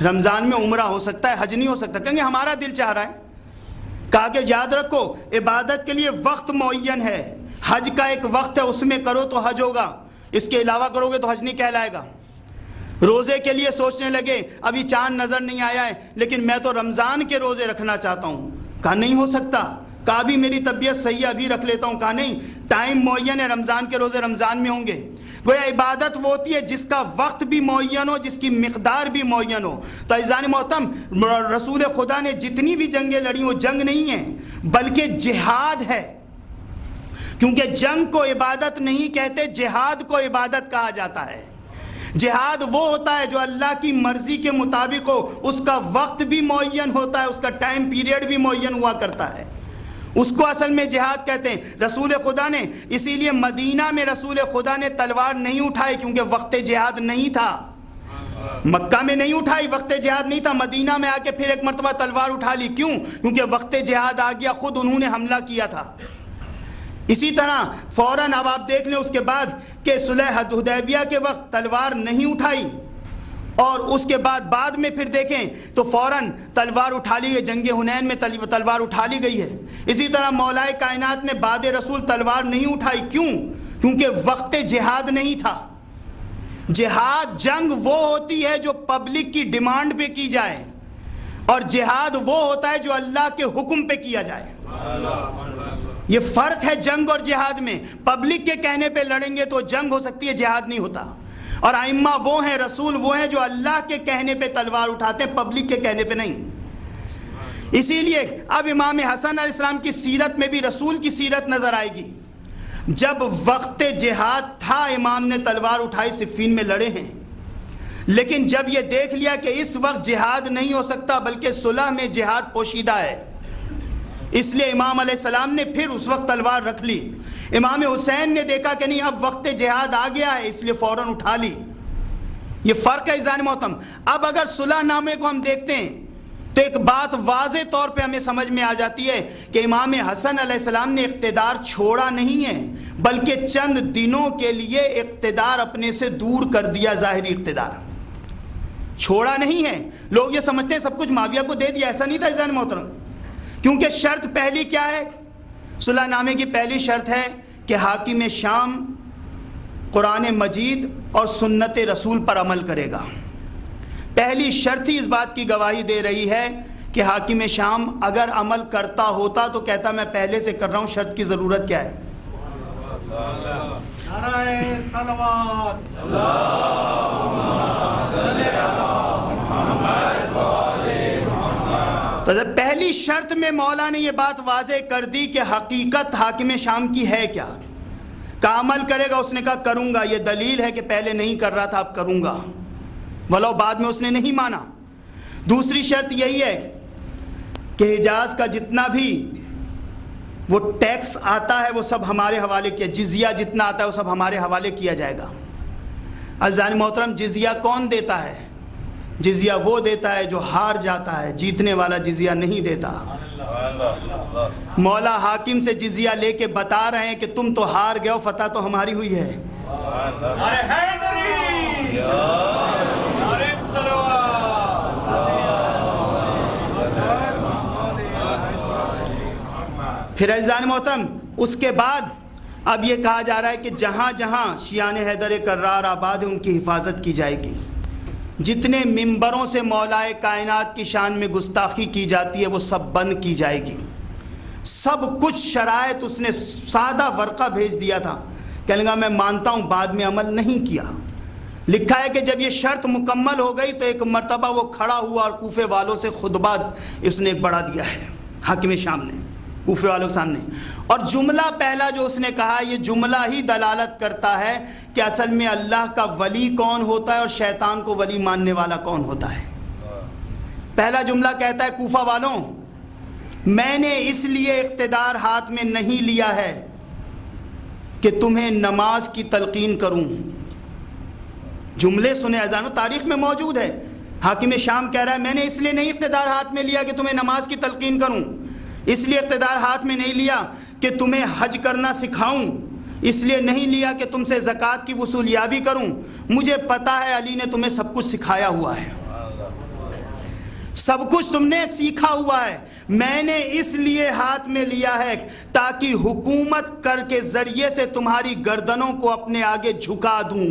رمضان میں عمرہ ہو سکتا ہے، حج نہیں ہو سکتا۔ کہیں گے ہمارا دل چاہ رہا ہے۔ کہا کہ یاد رکھو عبادت کے لیے وقت معین ہے، حج کا ایک وقت ہے، اس میں کرو تو حج ہوگا، اس کے علاوہ کرو گے تو حج نہیں کہلائے گا۔ روزے کے لیے سوچنے لگے ابھی چاند نظر نہیں آیا ہے لیکن میں تو رمضان کے روزے رکھنا چاہتا ہوں، کہا نہیں ہو سکتا۔ کہا بھی میری طبیعت صحیح ہے ابھی رکھ لیتا ہوں، کہا نہیں ٹائم معین ہے، رمضان کے روزے رمضان میں ہوں گے۔ گویا عبادت وہ ہوتی ہے جس کا وقت بھی معین ہو، جس کی مقدار بھی معین ہو۔ تو عزیزان محترم، رسول خدا نے جتنی بھی جنگیں لڑی وہ جنگ نہیں ہیں بلکہ جہاد ہے، کیونکہ جنگ کو عبادت نہیں کہتے، جہاد کو عبادت کہا جاتا ہے۔ جہاد وہ ہوتا ہے جو اللہ کی مرضی کے مطابق ہو، اس کا وقت بھی معین ہوتا ہے، اس کا ٹائم پیریڈ بھی معین ہوا کرتا ہے، اس کو اصل میں جہاد کہتے ہیں۔ رسول خدا نے اسی لیے مدینہ میں رسول خدا نے تلوار نہیں اٹھائی کیونکہ وقت جہاد نہیں تھا۔ مکہ میں نہیں اٹھائی، وقت جہاد نہیں تھا، مدینہ میں آ کے پھر ایک مرتبہ تلوار اٹھا لی۔ کیوں؟ کیونکہ وقت جہاد آ گیا، خود انہوں نے حملہ کیا تھا۔ اسی طرح فوراً اب آپ دیکھ لیں اس کے بعد کہ صلح حدیبیہ کے وقت تلوار نہیں اٹھائی، اور اس کے بعد میں پھر دیکھیں تو فوراً تلوار اٹھا لی گئی، جنگ حنین میں تلوار اٹھا لی گئی ہے۔ اسی طرح مولا کائنات نے بعد رسول تلوار نہیں اٹھائی۔ کیوں؟ کیونکہ وقت جہاد نہیں تھا۔ جہاد جنگ وہ ہوتی ہے جو پبلک کی ڈیمانڈ پہ کی جائے، اور جہاد وہ ہوتا ہے جو اللہ کے حکم پہ کیا جائے۔ یہ فرق ہے جنگ اور جہاد میں۔ پبلک کے کہنے پہ لڑیں گے تو جنگ ہو سکتی ہے، جہاد نہیں ہوتا۔ اور ائمہ وہ ہیں، رسول وہ ہیں جو اللہ کے کہنے پہ تلوار اٹھاتے ہیں، پبلک کے کہنے پہ نہیں۔ اسی لیے اب امام حسن علیہ السلام کی سیرت میں بھی رسول کی سیرت نظر آئے گی۔ جب وقت جہاد تھا امام نے تلوار اٹھائی، صفین میں لڑے ہیں، لیکن جب یہ دیکھ لیا کہ اس وقت جہاد نہیں ہو سکتا بلکہ صلح میں جہاد پوشیدہ ہے، اس لیے امام علیہ السلام نے پھر اس وقت تلوار رکھ لی۔ امام حسین نے دیکھا کہ نہیں اب وقت جہاد آ گیا ہے، اس لیے فوراً اٹھا لی۔ یہ فرق ہے عزیزان محترم۔ اب اگر صلح نامے کو ہم دیکھتے ہیں تو ایک بات واضح طور پہ ہمیں سمجھ میں آ جاتی ہے کہ امام حسن علیہ السلام نے اقتدار چھوڑا نہیں ہے بلکہ چند دنوں کے لیے اقتدار اپنے سے دور کر دیا، ظاہری اقتدار چھوڑا نہیں ہے۔ لوگ یہ سمجھتے ہیں سب کچھ معاویہ کو دے دیا، ایسا نہیں تھا عزیزان محترم۔ کیونکہ شرط پہلی کیا ہے؟ صلح نامے کی پہلی شرط ہے کہ حاکم شام قرآن مجید اور سنت رسول پر عمل کرے گا۔ پہلی شرط ہی اس بات کی گواہی دے رہی ہے کہ حاکم شام اگر عمل کرتا ہوتا تو کہتا میں پہلے سے کر رہا ہوں، شرط کی ضرورت کیا ہے؟ تو پہلی شرط میں مولا نے یہ بات واضح کر دی کہ حقیقت حاکم شام کی ہے کیا، کا عمل کرے گا۔ اس نے کہا کروں گا، یہ دلیل ہے کہ پہلے نہیں کر رہا تھا اب کروں گا، ولو بعد میں اس نے نہیں مانا۔ دوسری شرط یہی ہے کہ حجاز کا جتنا بھی وہ ٹیکس آتا ہے وہ سب ہمارے حوالے کیا، جزیہ جتنا آتا ہے وہ سب ہمارے حوالے کیا جائے گا۔ عزیزان محترم، جزیہ کون دیتا ہے؟ جزیہ وہ دیتا ہے جو ہار جاتا ہے، جیتنے والا جزیہ نہیں دیتا۔ مولا حاکم سے جزیہ لے کے بتا رہے ہیں کہ تم تو ہار گئے ہو، فتح تو ہماری ہوئی ہے۔ پھر عزیزان محترم اس کے بعد اب یہ کہا جا رہا ہے کہ جہاں جہاں شیعان حیدر کرار آباد ہے ان کی حفاظت کی جائے گی، جتنے ممبروں سے مولا کائنات کی شان میں گستاخی کی جاتی ہے وہ سب بند کی جائے گی۔ سب کچھ شرائط اس نے سادہ ورقہ بھیج دیا تھا، کہنے لگا میں مانتا ہوں، بعد میں عمل نہیں کیا۔ لکھا ہے کہ جب یہ شرط مکمل ہو گئی تو ایک مرتبہ وہ کھڑا ہوا اور کوفے والوں سے خطبہ اس نے ایک بڑا دیا ہے، حاکم شام نے کوفے والوں کے سامنے، اور جملہ پہلا جو اس نے کہا یہ جملہ ہی دلالت کرتا ہے کہ اصل میں اللہ کا ولی کون ہوتا ہے اور شیطان کو ولی ماننے والا کون ہوتا ہے۔ پہلا جملہ کہتا ہے کوفہ والوں، میں نے اس لیے اقتدار ہاتھ میں نہیں لیا ہے کہ تمہیں نماز کی تلقین کروں۔ جملے سنے اذانو، تاریخ میں موجود ہے۔ حاکم شام کہہ رہا ہے میں نے اس لیے نہیں اقتدار ہاتھ میں لیا کہ تمہیں نماز کی تلقین کروں، اس لیے اقتدار ہاتھ میں نہیں لیا کہ تمہیں حج کرنا سکھاؤں، اس لیے نہیں لیا کہ تم سے زکوٰۃ کی وصولیابی کروں۔ مجھے پتا ہے علی نے تمہیں سب کچھ سکھایا ہوا ہے، سب کچھ تم نے سیکھا ہوا ہے، میں نے اس لیے ہاتھ میں لیا ہے تاکہ حکومت کر کے ذریعے سے تمہاری گردنوں کو اپنے آگے جھکا دوں۔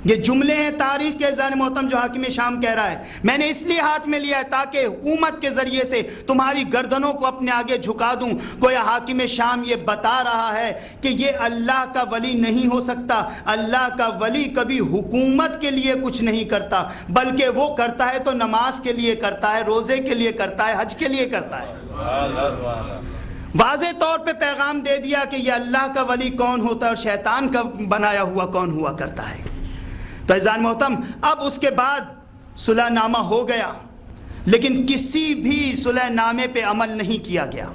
یہ جملے ہیں تاریخ کے عزیزان محترم جو حاکم شام کہہ رہا ہے، میں نے اس لیے ہاتھ میں لیا ہے تاکہ حکومت کے ذریعے سے تمہاری گردنوں کو اپنے آگے جھکا دوں۔ گویا حاکم شام یہ بتا رہا ہے کہ یہ اللہ کا ولی نہیں ہو سکتا۔ اللہ کا ولی کبھی حکومت کے لیے کچھ نہیں کرتا، بلکہ وہ کرتا ہے تو نماز کے لیے کرتا ہے، روزے کے لیے کرتا ہے، حج کے لیے کرتا ہے۔ واضح طور پہ پیغام دے دیا کہ یہ اللہ کا ولی کون ہوتا ہے اور شیطان کا بنایا ہوا کون ہوا کرتا ہے۔ تو عزیزان محترم اب اس کے بعد صلح نامہ ہو گیا، لیکن کسی بھی صلح نامے پہ عمل نہیں کیا گیا،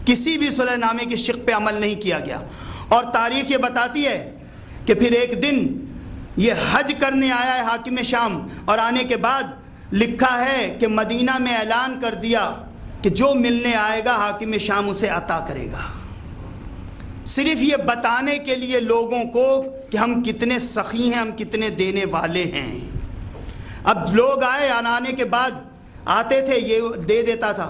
کسی بھی صلح نامے کی شق پہ عمل نہیں کیا گیا۔ اور تاریخ یہ بتاتی ہے کہ پھر ایک دن یہ حج کرنے آیا ہے حاکم شام، اور آنے کے بعد لکھا ہے کہ مدینہ میں اعلان کر دیا کہ جو ملنے آئے گا حاکم شام اسے عطا کرے گا، صرف یہ بتانے کے لیے لوگوں کو کہ ہم کتنے سخی ہیں، ہم کتنے دینے والے ہیں۔ اب لوگ آئے، آنے کے بعد آتے تھے یہ دے دیتا تھا،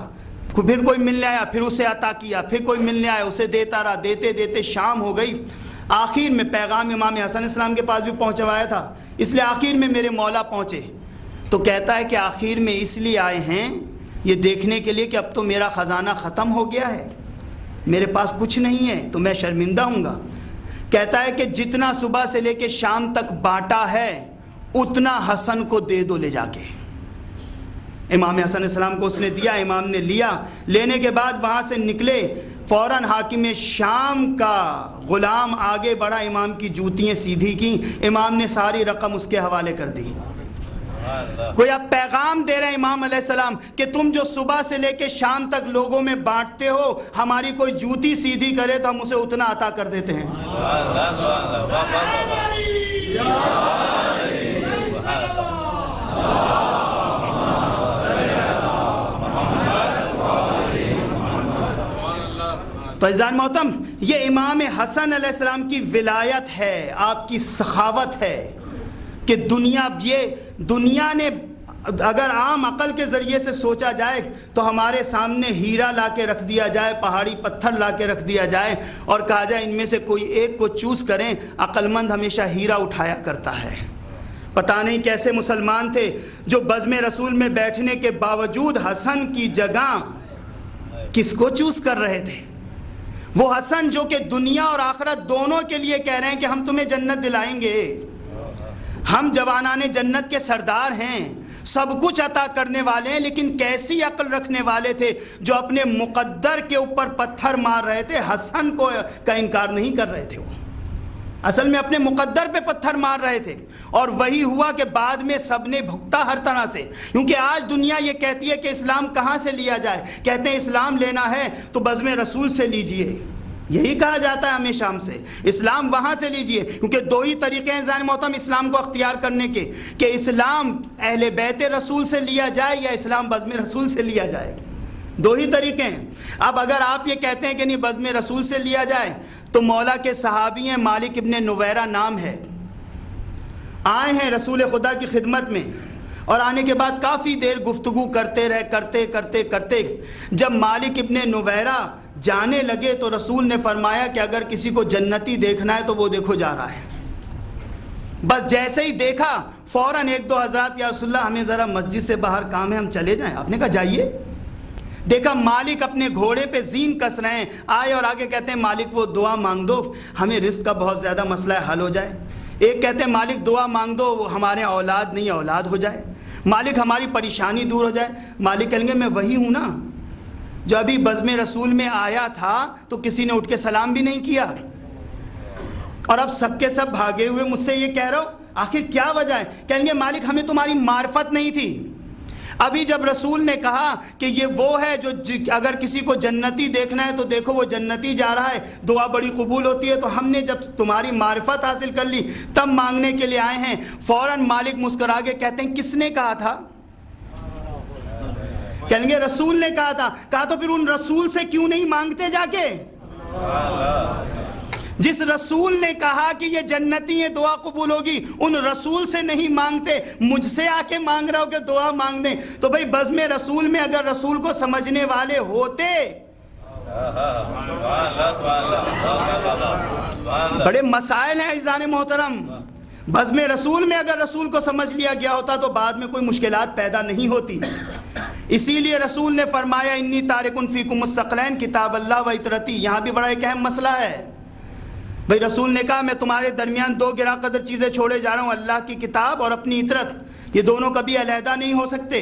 پھر کوئی ملنے آیا پھر اسے عطا کیا، پھر کوئی ملنے آیا اسے دیتا رہا، دیتے دیتے شام ہو گئی۔ آخر میں پیغام امام حسن علیہ السلام کے پاس بھی پہنچوایا تھا، اس لیے آخر میں میرے مولا پہنچے تو کہتا ہے کہ آخر میں اس لیے آئے ہیں یہ دیکھنے کے لیے کہ اب تو میرا خزانہ ختم ہو گیا ہے، میرے پاس کچھ نہیں ہے تو میں شرمندہ ہوں گا۔ کہتا ہے کہ جتنا صبح سے لے کے شام تک بانٹا ہے اتنا حسن کو دے دو لے جا کے۔ امام حسن علیہ السلام کو اس نے دیا، امام نے لیا، لینے کے بعد وہاں سے نکلے، فوراً حاکم شام کا غلام آگے بڑھا، امام کی جوتیاں سیدھی کی، امام نے ساری رقم اس کے حوالے کر دی۔ کوئی اب پیغام دے رہے امام علیہ السلام کہ تم جو صبح سے لے کے شام تک لوگوں میں بانٹتے ہو، ہماری کوئی جوتی سیدھی کرے تو ہم اسے اتنا عطا کر دیتے ہیں۔ تو عزیزان محترم یہ امام حسن علیہ السلام کی ولایت ہے، آپ کی سخاوت ہے کہ دنیا نے اگر عام عقل کے ذریعے سے سوچا جائے تو ہمارے سامنے ہیرا لا کے رکھ دیا جائے، پہاڑی پتھر لا کے رکھ دیا جائے اور کہا جائے ان میں سے کوئی ایک کو چوز کریں، عقل مند ہمیشہ ہیرا اٹھایا کرتا ہے۔ پتہ نہیں کیسے مسلمان تھے جو بزم رسول میں بیٹھنے کے باوجود حسن کی جگہ کس کو چوز کر رہے تھے؟ وہ حسن جو کہ دنیا اور آخرت دونوں کے لیے کہہ رہے ہیں کہ ہم تمہیں جنت دلائیں گے، ہم جوانان جنت کے سردار ہیں، سب کچھ عطا کرنے والے ہیں، لیکن کیسی عقل رکھنے والے تھے جو اپنے مقدر کے اوپر پتھر مار رہے تھے، حسن کا انکار نہیں کر رہے تھے، وہ اصل میں اپنے مقدر پہ پتھر مار رہے تھے۔ اور وہی ہوا کہ بعد میں سب نے بھگتا ہر طرح سے، کیونکہ آج دنیا یہ کہتی ہے کہ اسلام کہاں سے لیا جائے، کہتے ہیں اسلام لینا ہے تو بزم رسول سے لیجئے، یہی کہا جاتا ہے ہمیشہ ہم سے، اسلام وہاں سے لیجئے، کیونکہ دو ہی طریقے ہیں عزیزان محترم اسلام کو اختیار کرنے کے، کہ اسلام اہل بیت رسول سے لیا جائے یا اسلام بزم رسول سے لیا جائے، دو ہی طریقے ہیں۔ اب اگر آپ یہ کہتے ہیں کہ نہیں بزم رسول سے لیا جائے، تو مولا کے صحابی ہیں مالک ابن نویرہ نام ہے، آئے ہیں رسول خدا کی خدمت میں، اور آنے کے بعد کافی دیر گفتگو کرتے جب مالک ابن نویرہ جانے لگے تو رسول نے فرمایا کہ اگر کسی کو جنتی دیکھنا ہے تو وہ دیکھو جا رہا ہے۔ بس جیسے ہی دیکھا فوراً ایک دو حضرات، یا رسول اللہ ہمیں ذرا مسجد سے باہر کام ہے، ہم چلے جائیں۔ آپ نے کہا جائیے۔ دیکھا مالک اپنے گھوڑے پہ زین کس رہے ہیں، آئے اور آگے کہتے ہیں مالک وہ دعا مانگ دو، ہمیں رزق کا بہت زیادہ مسئلہ ہے، حل ہو جائے۔ ایک کہتے ہیں مالک دعا مانگ دو، وہ ہمارے اولاد نہیں اولاد ہو جائے، مالک ہماری پریشانی دور ہو جائے۔ مالک کہیں گے میں وہی ہوں نا جو ابھی بزم رسول میں آیا تھا تو کسی نے اٹھ کے سلام بھی نہیں کیا، اور اب سب کے سب بھاگے ہوئے مجھ سے یہ کہہ رہا ہو، آخر کیا وجہ ہے؟ کہیں گے مالک ہمیں تمہاری معرفت نہیں تھی، ابھی جب رسول نے کہا کہ یہ وہ ہے جو اگر کسی کو جنتی دیکھنا ہے تو دیکھو وہ جنتی جا رہا ہے، دعا بڑی قبول ہوتی ہے، تو ہم نے جب تمہاری معرفت حاصل کر لی تب مانگنے کے لیے آئے ہیں۔ فوراً مالک مسکرا کے کہتے ہیں کس نے کہا تھا؟ کہیں گے رسول نے کہا تھا۔ کہا تو پھر ان رسول سے کیوں نہیں مانگتے جا کے؟ جس رسول نے کہا کہ یہ جنتی ہیں دعا قبول ہوگی، ان رسول سے نہیں مانگتے، مجھ سے آ کے مانگ رہا ہو کہ دعا مانگ دیں۔ تو بھئی بزم رسول میں اگر رسول کو سمجھنے والے ہوتے، بڑے مسائل ہیں عزیزان محترم، بزم رسول میں اگر رسول کو سمجھ لیا گیا ہوتا تو بعد میں کوئی مشکلات پیدا نہیں ہوتی۔ اسی لیے رسول نے فرمایا انی تارکن فیکم الثقلین کتاب اللہ و اطرتی، یہاں بھی بڑا ایک اہم مسئلہ ہے۔ بھئی رسول نے کہا میں تمہارے درمیان دو گراں قدر چیزیں چھوڑے جا رہا ہوں، اللہ کی کتاب اور اپنی اطرت، یہ دونوں کبھی علیحدہ نہیں ہو سکتے،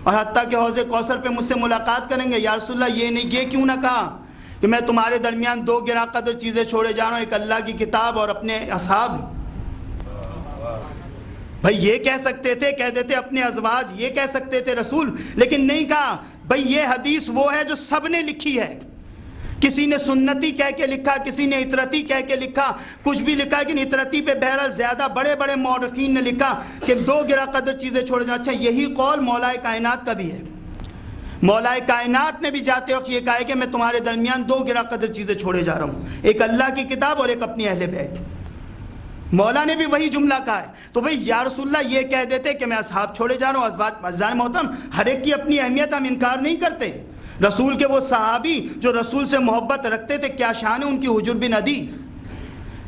اور حتیٰ کہ حوض کوثر پہ مجھ سے ملاقات کریں گے، یا رسول اللہ یہ کیوں نہ کہا کہ میں تمہارے درمیان دو گراں قدر چیزیں چھوڑے جا رہا ہوں، ایک اللہ کی کتاب اور اپنے اصحاب۔ بھئی یہ کہہ سکتے تھے، کہہ دیتے اپنے ازواج، یہ کہہ سکتے تھے رسول، لیکن نہیں کہا۔ بھئی یہ حدیث وہ ہے جو سب نے لکھی ہے، کسی نے سنتی کہہ کے لکھا، کسی نے اطرتی کہہ کے لکھا، کچھ بھی لکھا، لیکن اطرتی پہ بہرحال زیادہ بڑے بڑے مورخین نے لکھا کہ دو گراں قدر چیزیں چھوڑے جائیں۔ اچھا یہی قول مولا کائنات کا بھی ہے، مولا کائنات نے بھی جاتے وقت یہ کہا ہے کہ میں تمہارے درمیان دو گراں قدر چیزیں چھوڑے جا رہا ہوں، ایک اللہ کی کتاب اور ایک اپنی اہل بیت۔ مولا نے بھی وہی جملہ کہا ہے۔ تو بھئی یا رسول اللہ یہ کہہ دیتے کہ میں اصحاب چھوڑے جا رہا ہوں، ازواج، عزیزان محترم ہر ایک کی اپنی اہمیت، ہم انکار نہیں کرتے۔ رسول کے وہ صحابی جو رسول سے محبت رکھتے تھے، کیا شان ہے ان کی، حجر بن عدی،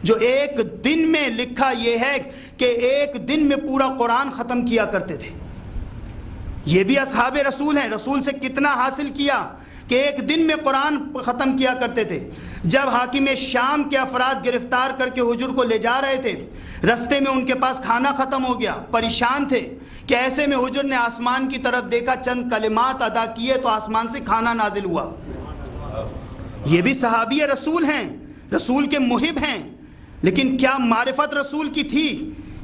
جو ایک دن میں لکھا یہ ہے کہ ایک دن میں پورا قرآن ختم کیا کرتے تھے۔ یہ بھی اصحاب رسول ہیں، رسول سے کتنا حاصل کیا کہ ایک دن میں قرآن ختم کیا کرتے تھے۔ جب حاکم شام کے افراد گرفتار کر کے حجر کو لے جا رہے تھے، رستے میں ان کے پاس کھانا ختم ہو گیا، پریشان تھے، کہ ایسے میں حجر نے آسمان کی طرف دیکھا، چند کلمات ادا کیے تو آسمان سے کھانا نازل ہوا۔ یہ بھی صحابی رسول ہیں، رسول کے محب ہیں، لیکن کیا معرفت رسول کی تھی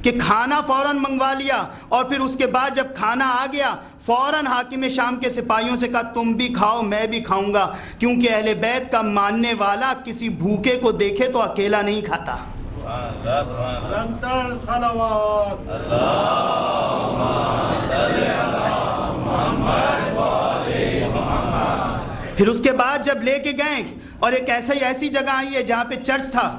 کہ کھانا فوراً منگوا لیا، اور پھر اس کے بعد جب کھانا آ گیا فوراً حاکم شام کے سپاہیوں سے کہا تم بھی کھاؤ میں بھی کھاؤں گا، کیونکہ اہل بیت کا ماننے والا کسی بھوکے کو دیکھے تو اکیلا نہیں کھاتا۔ پھر اس کے بعد جب لے کے گئے اور ایک ایسی جگہ آئی ہے جہاں پہ چرچ تھا،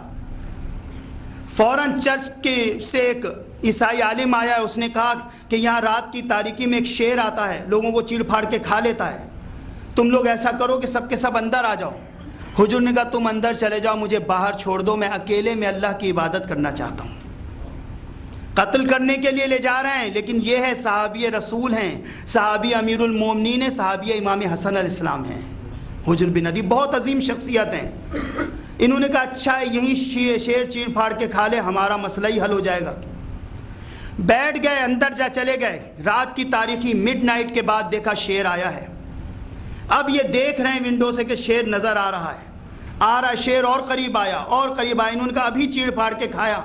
فوراً چرچ کے سے ایک عیسائی عالم آیا ہے، اس نے کہا کہ یہاں رات کی تاریکی میں ایک شیر آتا ہے، لوگوں کو چیڑ پھاڑ کے کھا لیتا ہے، تم لوگ ایسا کرو کہ سب کے سب اندر آ جاؤ۔ حضور نے کہا تم اندر چلے جاؤ، مجھے باہر چھوڑ دو، میں اکیلے میں اللہ کی عبادت کرنا چاہتا ہوں۔ قتل کرنے کے لیے لے جا رہے ہیں، لیکن یہ ہے صحابی رسول ہیں، صحابی امیر المومنین ہیں، صحابی امام حسن علیہ السلام ہیں، حجر بن عدی، بہت عظیم شخصیت ہیں۔ انہوں نے کہا اچھا ہے یہیں شیر چیڑ پھاڑ کے کھا لے، ہمارا مسئلہ ہی حل ہو جائے گا۔ بیٹھ گئے، اندر چلے گئے، رات کی تاریخی مڈ نائٹ کے بعد دیکھا شیر آیا ہے۔ اب یہ دیکھ رہے ہیں ونڈو سے کہ شیر نظر آ رہا ہے، شیر اور قریب آیا اور قریب آیا۔ انہوں نے کہا ابھی چیڑ پھاڑ کے کھایا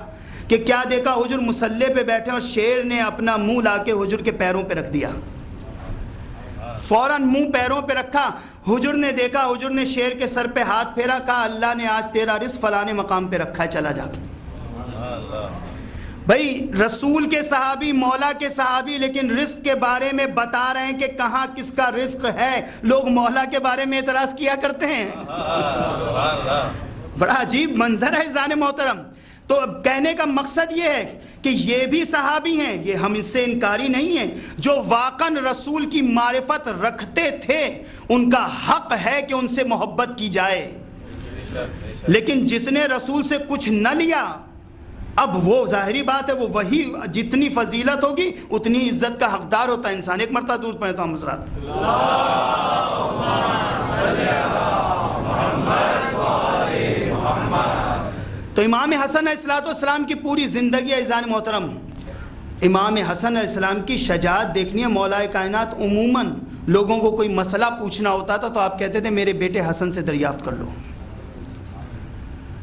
کہ کیا دیکھا حجر مصلے پہ بیٹھے اور شیر نے اپنا منہ لا کے حجر کے پیروں پہ رکھ دیا، فوراً منہ پیروں پہ رکھا۔ حجر نے دیکھا، حجر نے شیر کے سر پہ ہاتھ پھیرا، کہا اللہ نے آج تیرا رزق فلانے مقام پہ رکھا ہے، چلا جا۔ بھائی رسول کے صحابی، مولا کے صحابی، لیکن رزق کے بارے میں بتا رہے ہیں کہ کہاں کس کا رزق ہے، لوگ مولا کے بارے میں اعتراض کیا کرتے ہیں۔ بڑا عجیب منظر ہے عزیزان محترم۔ تو اب کہنے کا مقصد یہ ہے کہ یہ بھی صحابی ہیں، یہ ہم اس سے انکاری نہیں ہیں، جو واقعاً رسول کی معرفت رکھتے تھے، ان کا حق ہے کہ ان سے محبت کی جائے۔ لیکن جس نے رسول سے کچھ نہ لیا، اب وہ ظاہری بات ہے، وہ وہی جتنی فضیلت ہوگی اتنی عزت کا حقدار ہوتا ہے انسان۔ ایک مرتبہ درود پڑھیں تو ہم حضرات۔ تو امام حسن علیہ السلام کی پوری زندگی عزیزان محترم، امام حسن علیہ السلام کی شجاعت دیکھنی ہے۔ مولا کائنات عموماً لوگوں کو کوئی مسئلہ پوچھنا ہوتا تھا تو آپ کہتے تھے میرے بیٹے حسن سے دریافت کر لو۔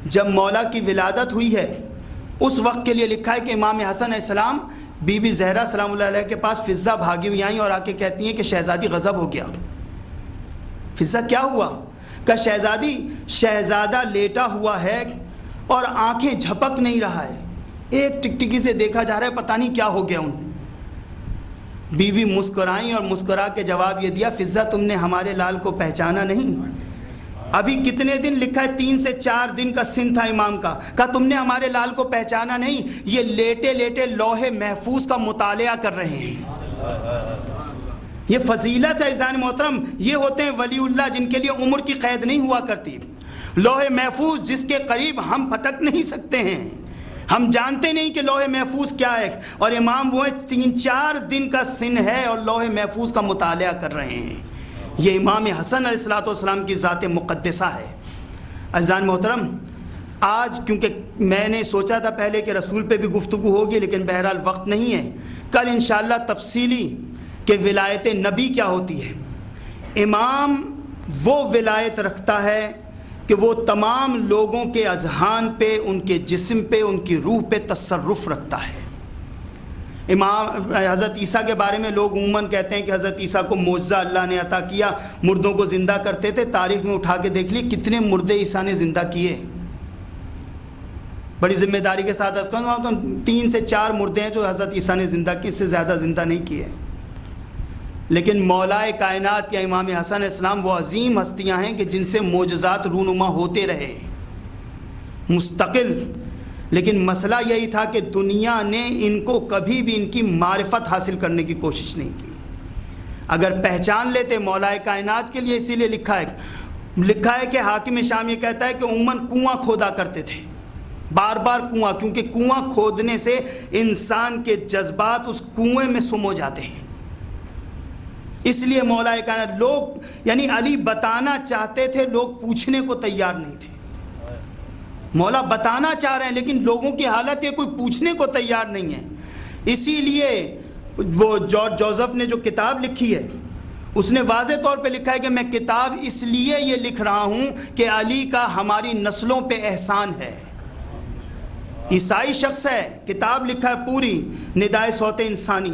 جب مولا کی ولادت ہوئی ہے اس وقت کے لیے لکھا ہے کہ امام حسن علیہ السلام بی بی زہرا سلام اللہ علیہ کے پاس فضہ بھاگی ہوئی آئیں اور آ کے کہتی ہیں کہ شہزادی غضب ہو گیا۔ فضہ کیا ہوا؟ کہ شہزادی، شہزادہ لیٹا ہوا ہے اور آنکھیں جھپک نہیں رہا ہے، ایک ٹکٹکی سے دیکھا جا رہا ہے، پتہ نہیں کیا ہو گیا انہیں۔ بی بی مسکرائیں اور مسکرا کے جواب یہ دیا، فضہ تم نے ہمارے لال کو پہچانا نہیں؟ ابھی کتنے دن لکھا ہے، 3 سے 4 دن کا سن تھا امام کا، کہا تم نے ہمارے لال کو پہچانا نہیں؟ یہ لیٹے لیٹے لوح محفوظ کا مطالعہ کر رہے ہیں۔ یہ فضیلت ہے عزیزان محترم، یہ ہوتے ہیں ولی اللہ جن کے لیے عمر کی قید نہیں ہوا کرتی۔ لوح محفوظ جس کے قریب ہم پھٹک نہیں سکتے ہیں، ہم جانتے نہیں کہ لوح محفوظ کیا ہے، اور امام وہ 3-4 دن کا سن ہے اور لوح محفوظ کا مطالعہ کر رہے ہیں۔ یہ امام حسن علیہ السلام کی ذات مقدسہ ہے۔ عزیزان محترم، آج کیونکہ میں نے سوچا تھا پہلے کہ رسول پہ بھی گفتگو ہوگی، لیکن بہرحال وقت نہیں ہے، کل انشاءاللہ تفصیلی کہ ولایت نبی کیا ہوتی ہے۔ امام وہ ولایت رکھتا ہے کہ وہ تمام لوگوں کے اذہان پہ، ان کے جسم پہ، ان کی روح پہ تصرف رکھتا ہے۔ امام حضرت عیسیٰ کے بارے میں لوگ عموماً کہتے ہیں کہ حضرت عیسیٰ کو معجزہ اللہ نے عطا کیا، مردوں کو زندہ کرتے تھے۔ تاریخ میں اٹھا کے دیکھ لی کتنے مردے عیسیٰ نے زندہ کیے۔ بڑی ذمہ داری کے ساتھ 3 سے 4 مردے ہیں جو حضرت عیسیٰ نے زندہ کی، اس سے زیادہ زندہ نہیں کیے۔ لیکن مولا کائنات یا امام حسن علیہ السلام وہ عظیم ہستیاں ہیں کہ جن سے معجزات رونما ہوتے رہے مستقل۔ لیکن مسئلہ یہی تھا کہ دنیا نے ان کو کبھی بھی ان کی معرفت حاصل کرنے کی کوشش نہیں کی۔ اگر پہچان لیتے مولا کائنات کے لیے، اسی لیے لکھا ہے کہ حاکم شام یہ کہتا ہے کہ عموماً کنواں کھودا کرتے تھے، بار بار کنواں، کیونکہ کنواں کھودنے سے انسان کے جذبات اس کنویں میں سم ہو جاتے ہیں۔ اس لیے مولا کائنات، لوگ یعنی علی بتانا چاہتے تھے، لوگ پوچھنے کو تیار نہیں تھے۔ مولا بتانا چاہ رہے ہیں لیکن لوگوں کی حالت یہ کوئی پوچھنے کو تیار نہیں ہے۔ اسی لیے وہ جارج جوزف نے جو کتاب لکھی ہے اس نے واضح طور پہ لکھا ہے کہ میں کتاب اس لیے یہ لکھ رہا ہوں کہ علی کا ہماری نسلوں پہ احسان ہے۔ عیسائی شخص ہے، کتاب لکھا ہے پوری، ندائے صوت انسانی،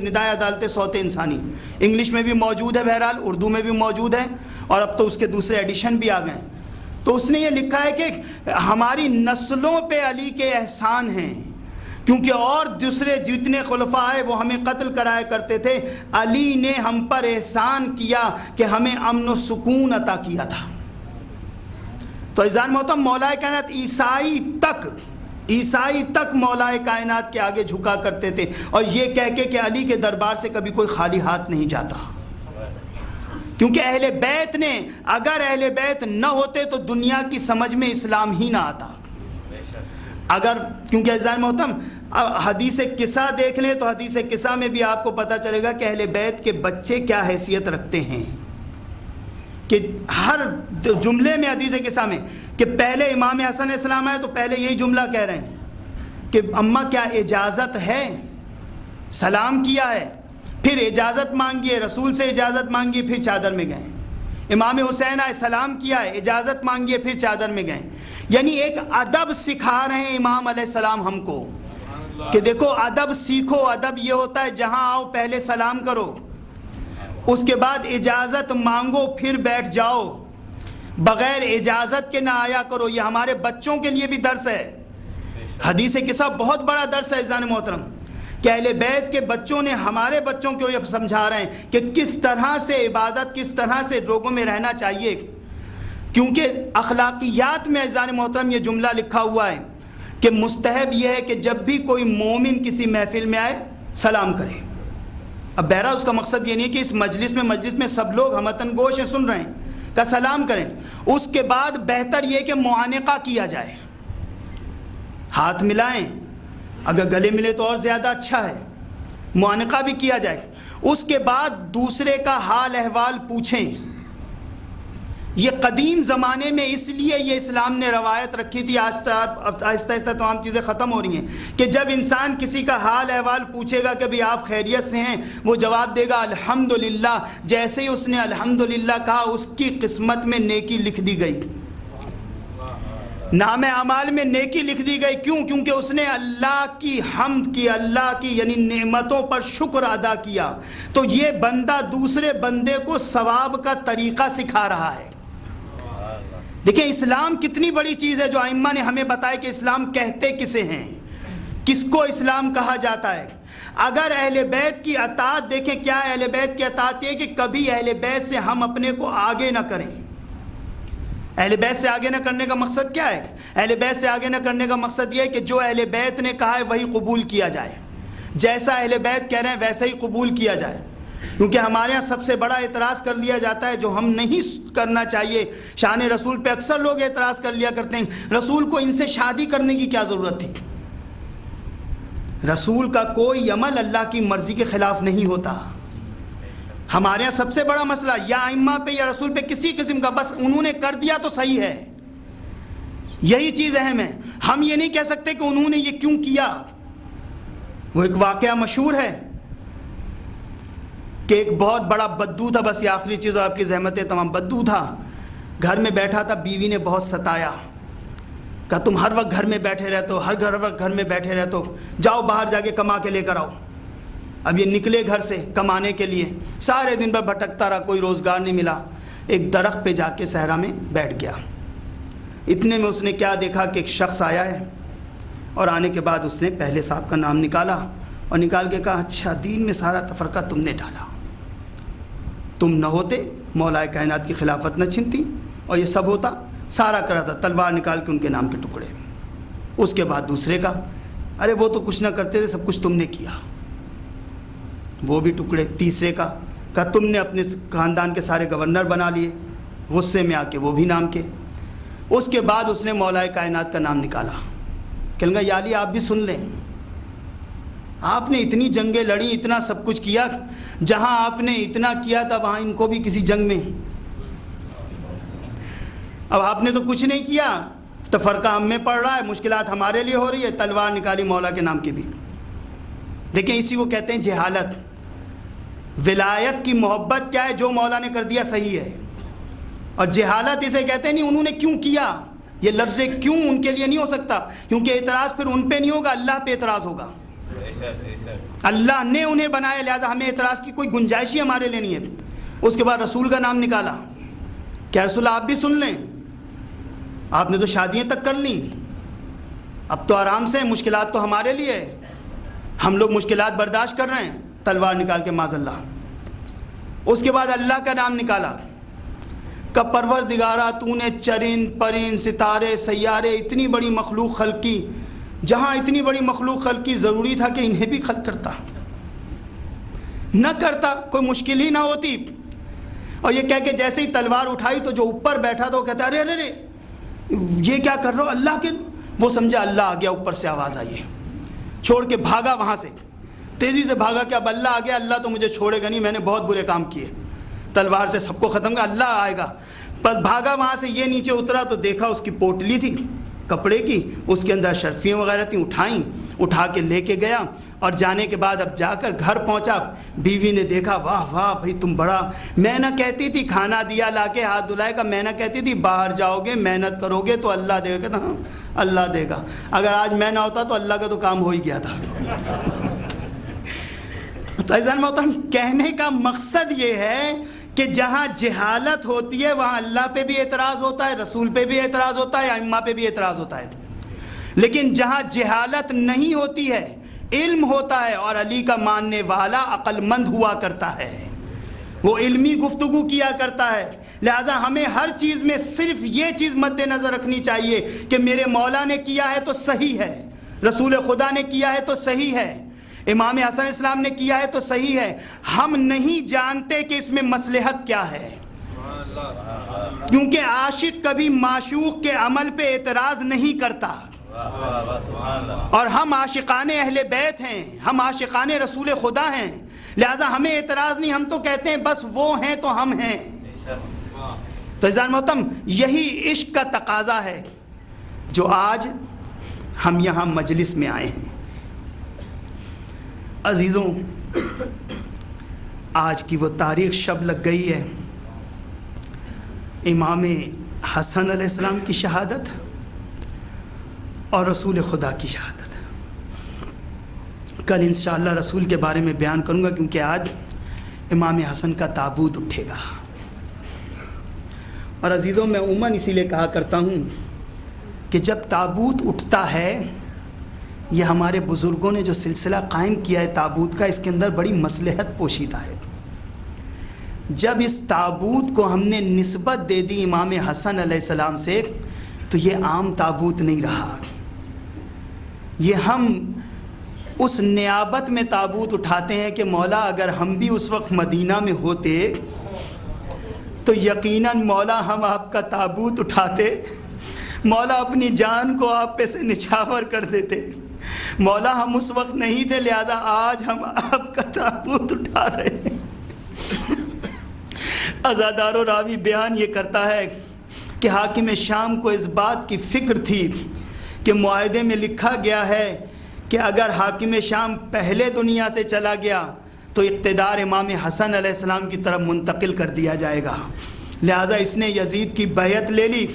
ندائے عدالت صوت انسانی، انگلش میں بھی موجود ہے، بہرحال اردو میں بھی موجود ہے، اور اب تو اس کے دوسرے ایڈیشن بھی آ گئے۔ تو اس نے یہ لکھا ہے کہ ہماری نسلوں پہ علی کے احسان ہیں، کیونکہ اور دوسرے جتنے خلفاء آئے وہ ہمیں قتل کرایا کرتے تھے، علی نے ہم پر احسان کیا کہ ہمیں امن و سکون عطا کیا تھا۔ تو عزیزان محترم، مولا کائنات عیسائی تک مولا کائنات کے آگے جھکا کرتے تھے، اور یہ کہہ کے کہ علی کے دربار سے کبھی کوئی خالی ہاتھ نہیں جاتا، کیونکہ اہل بیت نے، اگر اہل بیت نہ ہوتے تو دنیا کی سمجھ میں اسلام ہی نہ آتا۔ کیونکہ عزیزان محترم حدیث قصہ دیکھ لیں تو حدیث قصہ میں بھی آپ کو پتہ چلے گا کہ اہل بیت کے بچے کیا حیثیت رکھتے ہیں، کہ ہر جملے میں حدیث قصہ میں کہ پہلے امام حسن علیہ السلام آئے تو پہلے یہی جملہ کہہ رہے ہیں کہ اماں کیا اجازت ہے، سلام کیا ہے، پھر اجازت مانگی ہے، رسول سے اجازت مانگی، پھر چادر میں گئے۔ امام حسین آئے، سلام کیا ہے، اجازت مانگی ہے، پھر چادر میں گئے۔ یعنی ایک ادب سکھا رہے ہیں امام علیہ السلام ہم کو کہ دیکھو ادب سیکھو، ادب یہ ہوتا ہے جہاں آؤ پہلے سلام کرو، اس کے بعد اجازت مانگو پھر بیٹھ جاؤ، بغیر اجازت کے نہ آیا کرو۔ یہ ہمارے بچوں کے لیے بھی درس ہے، حدیث قصہ بہت بڑا درس ہے عزیزان محترم، کہ اہل بیت کے بچوں نے ہمارے بچوں کو یہ سمجھا رہے ہیں کہ کس طرح سے عبادت، کس طرح سے لوگوں میں رہنا چاہیے، کیونکہ اخلاقیات میں عزیزان محترم یہ جملہ لکھا ہوا ہے کہ مستحب یہ ہے کہ جب بھی کوئی مومن کسی محفل میں آئے سلام کرے۔ اب بہرحال اس کا مقصد یہ نہیں ہے کہ اس مجلس میں سب لوگ ہمتن گوش ہیں سن رہے ہیں کا سلام کریں، اس کے بعد بہتر یہ کہ معانقہ کیا جائے، ہاتھ ملائیں، اگر گلے ملے تو اور زیادہ اچھا ہے، معانقہ بھی کیا جائے، اس کے بعد دوسرے کا حال احوال پوچھیں۔ یہ قدیم زمانے میں اس لیے یہ اسلام نے روایت رکھی تھی، آہستہ آہستہ تمام چیزیں ختم ہو رہی ہیں، کہ جب انسان کسی کا حال احوال پوچھے گا کہ بھی آپ خیریت سے ہیں، وہ جواب دے گا الحمدللہ، جیسے ہی اس نے الحمدللہ کہا اس کی قسمت میں نیکی لکھ دی گئی، نام اعمال میں نیکی لکھ دی گئی۔ کیوں؟ کیونکہ اس نے اللہ کی حمد کی، اللہ کی یعنی نعمتوں پر شکر ادا کیا۔ تو یہ بندہ دوسرے بندے کو ثواب کا طریقہ سکھا رہا ہے۔ دیکھیں اسلام کتنی بڑی چیز ہے جو ائمہ نے ہمیں بتایا کہ اسلام کہتے کسے ہیں، کس کو اسلام کہا جاتا ہے۔ اگر اہل بیت کی اطاعت دیکھیں کیا ہے، اہل بیت کی اطاعت یہ کہ کبھی اہل بیت سے ہم اپنے کو آگے نہ کریں۔ اہل بیت سے آگے نہ کرنے کا مقصد کیا ہے؟ اہل بیت سے آگے نہ کرنے کا مقصد یہ ہے کہ جو اہل بیت نے کہا ہے وہی قبول کیا جائے، جیسا اہل بیت کہہ رہے ہیں ویسا ہی قبول کیا جائے۔ کیونکہ ہمارے ہاں سب سے بڑا اعتراض کر لیا جاتا ہے جو ہم نہیں کرنا چاہیے، شان رسول پہ اکثر لوگ اعتراض کر لیا کرتے ہیں، رسول کو ان سے شادی کرنے کی کیا ضرورت تھی؟ رسول کا کوئی عمل اللہ کی مرضی کے خلاف نہیں ہوتا۔ ہمارے ہاں سب سے بڑا مسئلہ یا ائمہ پہ یا رسول پہ کسی قسم کا، بس انہوں نے کر دیا تو صحیح ہے، یہی چیز اہم ہے۔ ہم یہ نہیں کہہ سکتے کہ انہوں نے یہ کیوں کیا۔ وہ ایک واقعہ مشہور ہے کہ ایک بہت بڑا بدو تھا، بس یہ آخری چیز اور آپ کی زحمت ہے تمام، بدو تھا، گھر میں بیٹھا تھا، بیوی نے بہت ستایا، کہا تم ہر وقت گھر میں بیٹھے رہتے ہو، ہر وقت گھر میں بیٹھے رہتے ہو، جاؤ باہر جا کے کما کے لے کر آؤ۔ اب یہ نکلے گھر سے کمانے کے لیے، سارے دن بھر بھٹکتا رہا، کوئی روزگار نہیں ملا، ایک درخت پہ جا کے صحرا میں بیٹھ گیا۔ اتنے میں اس نے کیا دیکھا کہ ایک شخص آیا ہے، اور آنے کے بعد اس نے پہلے صاحب کا نام نکالا اور نکال کے کہا اچھا دین میں سارا تفرقہ تم نے ڈالا، تم نہ ہوتے مولا کائنات کی خلافت نہ چھنتی اور یہ سب ہوتا، سارا کرا تھا، تلوار نکال کے ان کے نام کے ٹکڑے۔ اس کے بعد دوسرے کا، ارے وہ تو کچھ نہ کرتے تھے، سب کچھ تم نے کیا، وہ بھی ٹکڑے۔ تیسرے کا کہا تم نے اپنے خاندان کے سارے گورنر بنا لیے، غصے میں آ کے وہ بھی نام کے۔ اس کے بعد اس نے مولا کائنات کا نام نکالا، کہنے لگا یا علی آپ بھی سن لیں، آپ نے اتنی جنگیں لڑی، اتنا سب کچھ کیا، جہاں آپ نے اتنا کیا تھا وہاں ان کو بھی کسی جنگ میں، اب آپ نے تو کچھ نہیں کیا، تفرقہ ہم میں پڑ رہا ہے، مشکلات ہمارے لیے ہو رہی ہے، تلوار نکالی مولا کے نام کی بھی۔ دیکھیں اسی کو کہتے ہیں جہالت۔ ولایت کی محبت کیا ہے؟ جو مولا نے کر دیا صحیح ہے، اور جہالت اسے کہتے ہیں نہیں انہوں نے کیوں کیا، یہ لفظ کیوں ان کے لیے نہیں ہو سکتا، کیونکہ اعتراض پھر ان پہ نہیں ہوگا، اللہ پہ اعتراض ہوگا، اللہ نے انہیں بنایا، لہٰذا ہمیں اعتراض کی کوئی گنجائش ہی ہمارے لیے نہیں ہے۔ اس کے بعد رسول کا نام نکالا، کیا رسول آپ بھی سن لیں، آپ نے تو شادیاں تک کر لیں، اب تو آرام سے، مشکلات تو ہمارے لیے ہے، ہم لوگ مشکلات برداشت کر رہے ہیں، تلوار نکال کے معاذ اللہ۔ اس کے بعد اللہ کا نام نکالا، کہ پروردگارہ تو نے چرند پرند ستارے سیارے اتنی بڑی مخلوق خلق کی، جہاں اتنی بڑی مخلوق خلق کی ضروری تھا کہ انہیں بھی خلق کرتا، نہ کرتا کوئی مشکل ہی نہ ہوتی۔ اور یہ کہہ کے جیسے ہی تلوار اٹھائی تو جو اوپر بیٹھا تھا وہ کہتا ارے ارے ارے یہ کیا کر رہا ہو اللہ کے، وہ سمجھا اللہ آ گیا، اوپر سے آواز آئی ہے، چھوڑ کے بھاگا، وہاں سے تیزی سے بھاگا کہ اب اللہ آ گیا، اللہ تو مجھے چھوڑے گا نہیں، میں نے بہت برے کام کیے، تلوار سے سب کو ختم کر، اللہ آئے گا۔ بس بھاگا وہاں سے، یہ نیچے اترا تو دیکھا اس کی پوٹلی تھی کپڑے کی، اس کے اندر شرفیاں وغیرہ تھیں، اٹھائیں، اٹھا کے لے کے گیا، اور جانے کے بعد اب جا کر گھر پہنچا، بیوی نے دیکھا واہ واہ بھائی تم بڑا، میں نہ کہتی تھی کھانا دیا لا کے ہاتھ دھلائے گا، میں نہ کہتی تھی باہر جاؤ گے محنت کرو گے تو اللہ دے گا، ہاں اللہ دے گا، اگر آج میں نہ ہوتا تو اللہ کا تو کام ہو ہی گیا تھا۔ تو عزیزان محترم کہنے کا مقصد یہ ہے کہ جہاں جہالت ہوتی ہے وہاں اللہ پہ بھی اعتراض ہوتا ہے، رسول پہ بھی اعتراض ہوتا ہے، ائمہ پہ بھی اعتراض ہوتا ہے. لیکن جہاں جہالت نہیں ہوتی ہے، علم ہوتا ہے، اور علی کا ماننے والا عقل مند ہوا کرتا ہے، وہ علمی گفتگو کیا کرتا ہے. لہٰذا ہمیں ہر چیز میں صرف یہ چیز مد نظر رکھنی چاہیے کہ میرے مولا نے کیا ہے تو صحیح ہے، رسول خدا نے کیا ہے تو صحیح ہے، امام حسن اسلام نے کیا ہے تو صحیح ہے. ہم نہیں جانتے کہ اس میں مصلحت کیا ہے، کیونکہ عاشق کبھی معشوق کے عمل پہ اعتراض نہیں کرتا. اور ہم عاشقان اہل بیت ہیں، ہم عاشقان رسول خدا ہیں، لہذا ہمیں اعتراض نہیں، ہم تو کہتے ہیں بس وہ ہیں تو ہم ہیں. تو عزیزان محترم یہی عشق کا تقاضا ہے جو آج ہم یہاں مجلس میں آئے ہیں. عزیزوں، آج کی وہ تاریخ شب لگ گئی ہے امام حسن علیہ السلام کی شہادت اور رسول خدا کی شہادت. کل انشاءاللہ رسول کے بارے میں بیان کروں گا، کیونکہ آج امام حسن کا تابوت اٹھے گا. اور عزیزوں، میں عموماً اسی لیے کہا کرتا ہوں کہ جب تابوت اٹھتا ہے، یہ ہمارے بزرگوں نے جو سلسلہ قائم کیا ہے تابوت کا، اس کے اندر بڑی مصلحت پوشیدہ ہے. جب اس تابوت کو ہم نے نسبت دے دی امام حسن علیہ السلام سے، تو یہ عام تابوت نہیں رہا. یہ ہم اس نیابت میں تابوت اٹھاتے ہیں کہ مولا اگر ہم بھی اس وقت مدینہ میں ہوتے تو یقیناً مولا ہم آپ کا تابوت اٹھاتے، مولا اپنی جان کو آپ پہ سے نچھاور کر دیتے. مولا ہم اس وقت نہیں تھے، لہذا آج ہم آپ کا تابوت اٹھا رہے ہیں. عزادار و راوی بیان یہ کرتا ہے کہ حاکم شام کو اس بات کی فکر تھی کہ معاہدے میں لکھا گیا ہے کہ اگر حاکم شام پہلے دنیا سے چلا گیا تو اقتدار امام حسن علیہ السلام کی طرف منتقل کر دیا جائے گا. لہٰذا اس نے یزید کی بیعت لے لی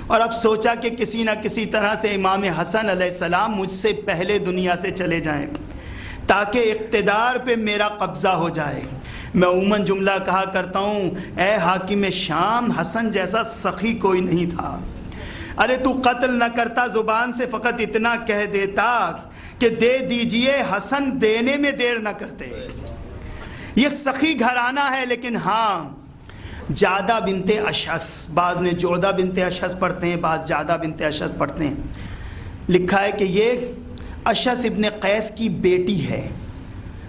اور اب سوچا کہ کسی نہ کسی طرح سے امام حسن علیہ السلام مجھ سے پہلے دنیا سے چلے جائیں تاکہ اقتدار پہ میرا قبضہ ہو جائے. میں عموماً جملہ کہا کرتا ہوں، اے حاکم شام، حسن جیسا سخی کوئی نہیں تھا. ارے تو قتل نہ کرتا، زبان سے فقط اتنا کہہ دیتا کہ دے دیجئے، حسن دینے میں دیر نہ کرتے. یہ سخی گھرانہ ہے، لیکن ہاں جادہ بنت اشعث، بعض نے جودہ بنت اشعث پڑھتے ہیں، بعض جادہ بنت اشعث پڑھتے ہیں. لکھا ہے کہ یہ اشعث ابن قیس کی بیٹی ہے.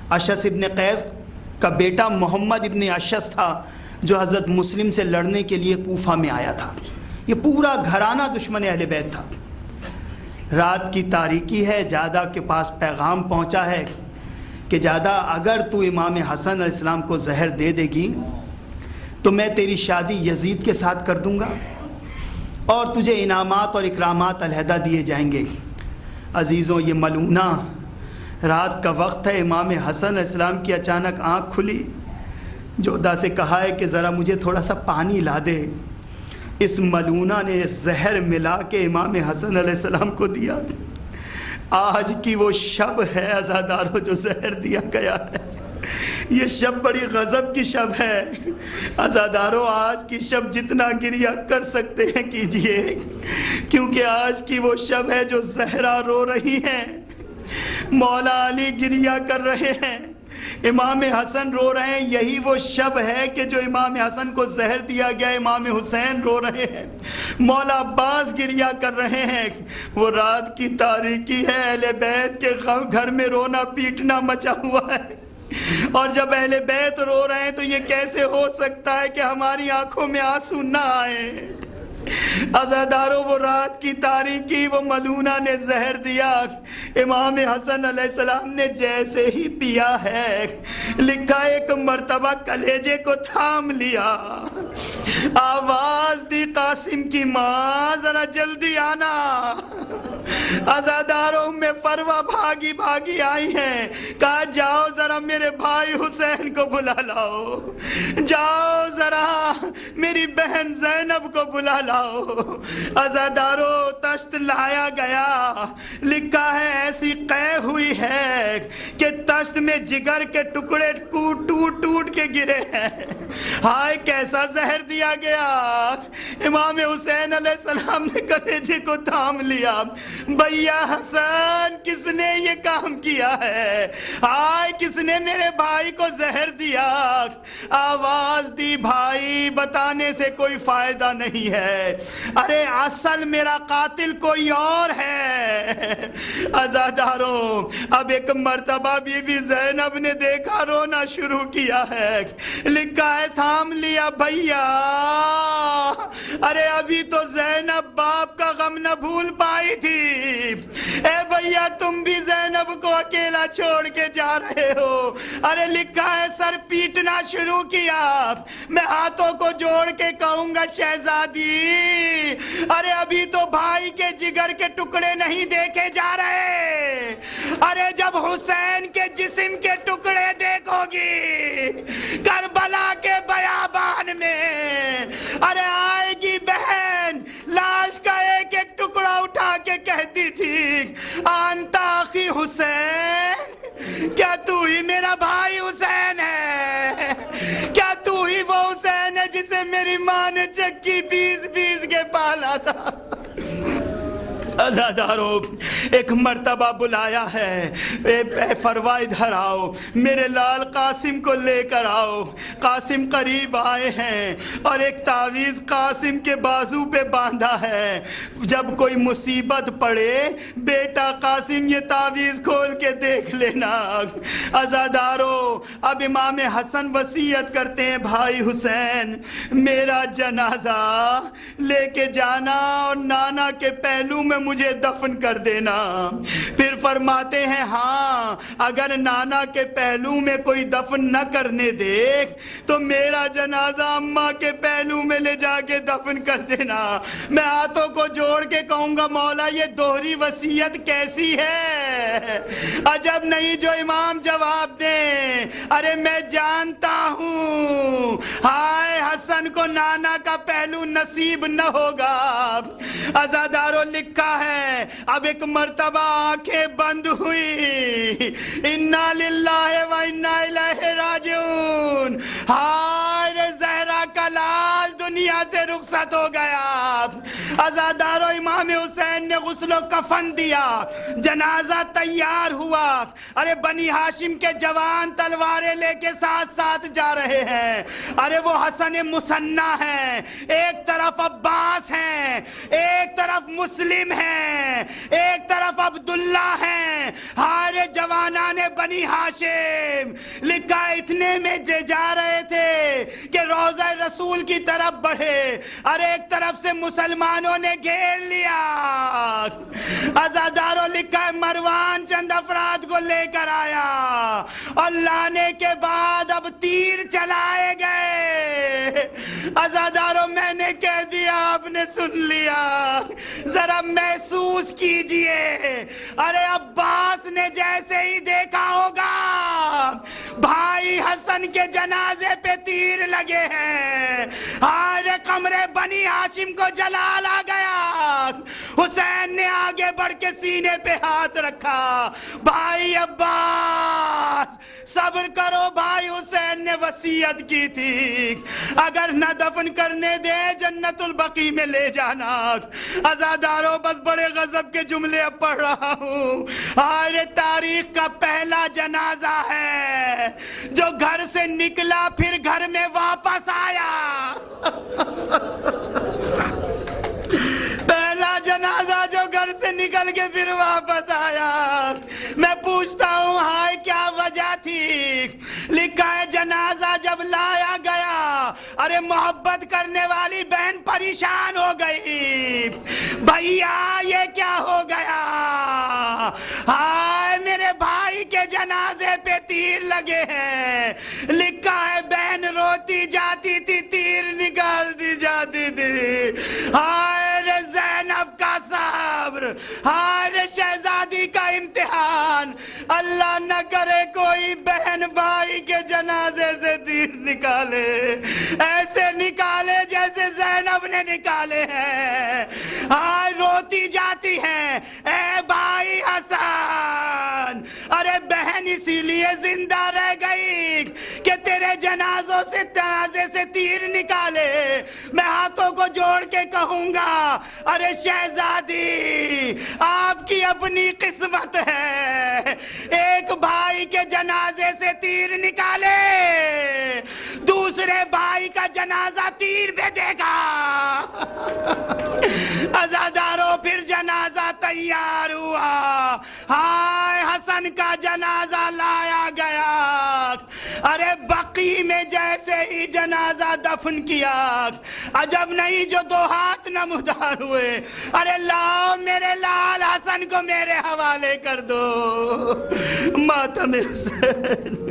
اشعث ابن قیس کا بیٹا محمد ابن اشعث تھا جو حضرت مسلم سے لڑنے کے لیے کوفہ میں آیا تھا. یہ پورا گھرانہ دشمن اہل بیت تھا. رات کی تاریکی ہے، جادہ کے پاس پیغام پہنچا ہے کہ جادہ اگر تو امام حسن علیہ السلام کو زہر دے دے گی تو میں تیری شادی یزید کے ساتھ کر دوں گا اور تجھے انعامات اور اکرامات علیحدہ دیے جائیں گے. عزیزوں، یہ ملونہ رات کا وقت ہے، امام حسن علیہ السلام کی اچانک آنکھ کھلی. جودہ سے کہا ہے کہ ذرا مجھے تھوڑا سا پانی لا دے. اس ملونہ نے زہر ملا کے امام حسن علیہ السلام کو دیا. آج کی وہ شب ہے عزاداروں جو زہر دیا گیا ہے. یہ شب بڑی غضب کی شب ہے. عزاداروں، آج کی شب جتنا گریہ کر سکتے ہیں کیجئے، کیونکہ آج کی وہ شب ہے جو زہرا رو رہی ہیں، مولا علی گریہ کر رہے ہیں، امام حسن رو رہے ہیں. یہی وہ شب ہے کہ جو امام حسن کو زہر دیا گیا، امام حسین رو رہے ہیں، مولا عباس گریہ کر رہے ہیں. وہ رات کی تاریکی ہے، اہل بیت کے گھر میں رونا پیٹنا مچا ہوا ہے، اور جب اہل بیت رو رہے ہیں تو یہ کیسے ہو سکتا ہے کہ ہماری آنکھوں میں آنسو نہ آئیں. عزاداروں، وہ رات کی تاریکی، وہ ملونہ نے زہر دیا. امام حسن علیہ السلام نے جیسے ہی پیا ہے، لکھا ایک مرتبہ کلیجے کو تھام لیا، آواز دی قاسم کی ماں ذرا جلدی آنا. عزاداروں، میں فروا بھاگی بھاگی آئی ہیں، کہا جاؤ ذرا میرے بھائی حسین کو بلا لاؤ، جاؤ ذرا میری بہن زینب کو بلا لاؤ۔ عزادارو تشت لایا گیا، لکھا ہے ایسی قے ہوئی ہے کہ تشت میں جگر کے ٹکڑے ٹوٹ ٹوٹ کے گرے ہیں۔ ہائے کیسا زہر دیا گیا۔ امام حسین علیہ السلام نے کلیجے کو تھام لیا، بھیا حسن کس نے یہ کام کیا ہے؟ ہائے کس نے میرے بھائی کو زہر دیا؟ آواز دی بھائی بتانے سے کوئی فائدہ نہیں ہے، ارے اصل میرا قاتل کوئی اور ہے۔ عزاداروں اب ایک مرتبہ بی بی زینب نے دیکھا، رونا شروع کیا ہے، لکھا ہے تھام لیا بھیا، ارے ابھی تو زینب باپ کا غم نہ بھول پائی تھی، اے بھیا تم بھی زینب کو اکیلا چھوڑ کے جا رہے ہو۔ ارے لکھا ہے سر پیٹنا شروع کیا، میں ہاتھوں کو جوڑ کے کہوں گا شہزادی، ارے ابھی تو بھائی کے جگر کے ٹکڑے نہیں دیکھے جا رہے، ارے جب حسین کے جسم کے ٹکڑے دیکھو گی کربلا کے بیابان میں، ارے آئے گی بہن لاش کا ایک ایک ٹکڑا اٹھا کے کہتی تھی انت اخی حسین، کیا تو ہی میرا بھائی حسین ہے؟ کیا تو ہی وہ حسین ہے جسے میری ماں نے چکی پیس پیس کے پالا تھا؟ عزاداروں ایک مرتبہ بلایا ہے، اے فروا ادھر آؤ، میرے لال قاسم کو لے کر آؤ۔ قاسم قریب آئے ہیں اور ایک تعویذ قاسم کے بازو پہ باندھا ہے، جب کوئی مصیبت پڑے بیٹا قاسم یہ تعویذ کھول کے دیکھ لینا۔ عزاداروں اب امام حسن وصیت کرتے ہیں بھائی حسین میرا جنازہ لے کے جانا اور نانا کے پہلو میں مجھے دفن کر دینا۔ پھر فرماتے ہیں ہاں اگر نانا کے پہلو میں کوئی دفن نہ کرنے دے تو میرا جنازہ اماں کے پہلو میں لے جا کے دفن کر دینا۔ میں ہاتھوں کو جوڑ کے کہوں گا مولا یہ دوہری وصیت کیسی ہے؟ عجب نہیں جو امام جواب دیں ارے میں جانتا ہوں ہائے حسن کو نانا کا پہلو نصیب نہ ہوگا۔ عزاداروں لکھا ہے اب ایک مرتبہ آنکھیں بند ہوئی، انا للہ و انا الیہ راجعون، ہائے زہرا کا لال دنیا سے رخصت ہو گیا۔ عزاداروں امام حسین نے غسل و کفن دیا، جنازہ تیار ہوا، ارے بنی ہاشم کے جوان تلواریں لے کے ساتھ ساتھ جا رہے ہیں، ارے وہ حسن مثنیٰ ہیں، ایک طرف عباس ہیں، ایک طرف مسلم ہیں، ایک طرف عبداللہ ہیں، ہارے جوانان بنی ہاشم۔ لکھا اتنے میں جا رہے تھے کہ روضہ رسول کی طرف بڑھے، ارے ایک طرف سے مسلمانوں نے گھیر لیا۔ عزاداروں لکھا ہے مروان چند افراد کو لے کر آیا اور لانے کے بعد اب تیر چلائے گئے۔ عزاداروں میں نے کہہ دیا آپ نے سن لیا، ذرا محسوس کیجئے، ارے عباس نے جیسے ہی دیکھا ہوگا بھائی حسن کے جنازے پہ تیر لگے ہیں، ہارے قمرے بنی ہاشم کو جلال آ گیا۔ حسین نے آگے بڑھ کے سینے پہ ہاتھ رکھا، بھائی عباس صبر کرو، بھائی حسین نے وصیت کی تھی اگر نہ دفن کرنے دے جنت البقیع میں لے جانا۔ عزاداروں بس بڑے غضب کے جملے اب پڑھ رہا ہوں، آئے تاریخ کا پہلا جنازہ ہے جو گھر سے نکلا پھر گھر میں واپس آیا۔ پہلا جنازہ جو گھر سے نکل کے پھر واپس آیا۔ میں پوچھتا ہوں ہائے کیا وجہ تھی؟ لکھا ہے جنازہ جب لایا گیا ارے محبت کرنے والی بہن پریشان ہو گئی، بھیا یہ کیا ہو گیا؟ ہائے میرے بھائی کے جنازے پہ تیر لگے ہیں۔ لکھا ہے بہن روتی جاتی تھی، تیر نکالتی جاتی تھی، ہائے زینب کا صبر، ہائے شہزادی کا امتحان، اللہ نہ کرے کوئی بہن بھائی کے جنازے سے تیر نکالے، ایسے نکالے جیسے زینب نے نکالے ہیں، ہائے روتی جاتی ہیں، اے بھائی حسن، ارے بہن اسی لیے زندہ رہ گئی کہ تیرے جنازے سے تیر نکالے۔ میں ہاتھوں کو جوڑ کے کہوں گا، ارے شہزادی آپ کی اپنی قسمت ہے، ایک بھائی کے جنازے سے تیر نکالے، دوسرے بھائی کا جنازہ تیر پہ دے گا۔ عزاداروں پھر جنازہ تیار ہوا، ہائے حسن کا جنازہ لایا گیا، ارے بقی میں جیسے ہی جنازہ دفن کیا، عجب نہیں جو دو ہاتھ نمودار ہوئے، ارے لاؤ میرے لال حسن کو میرے حوالے کر دو، ماتم حسین۔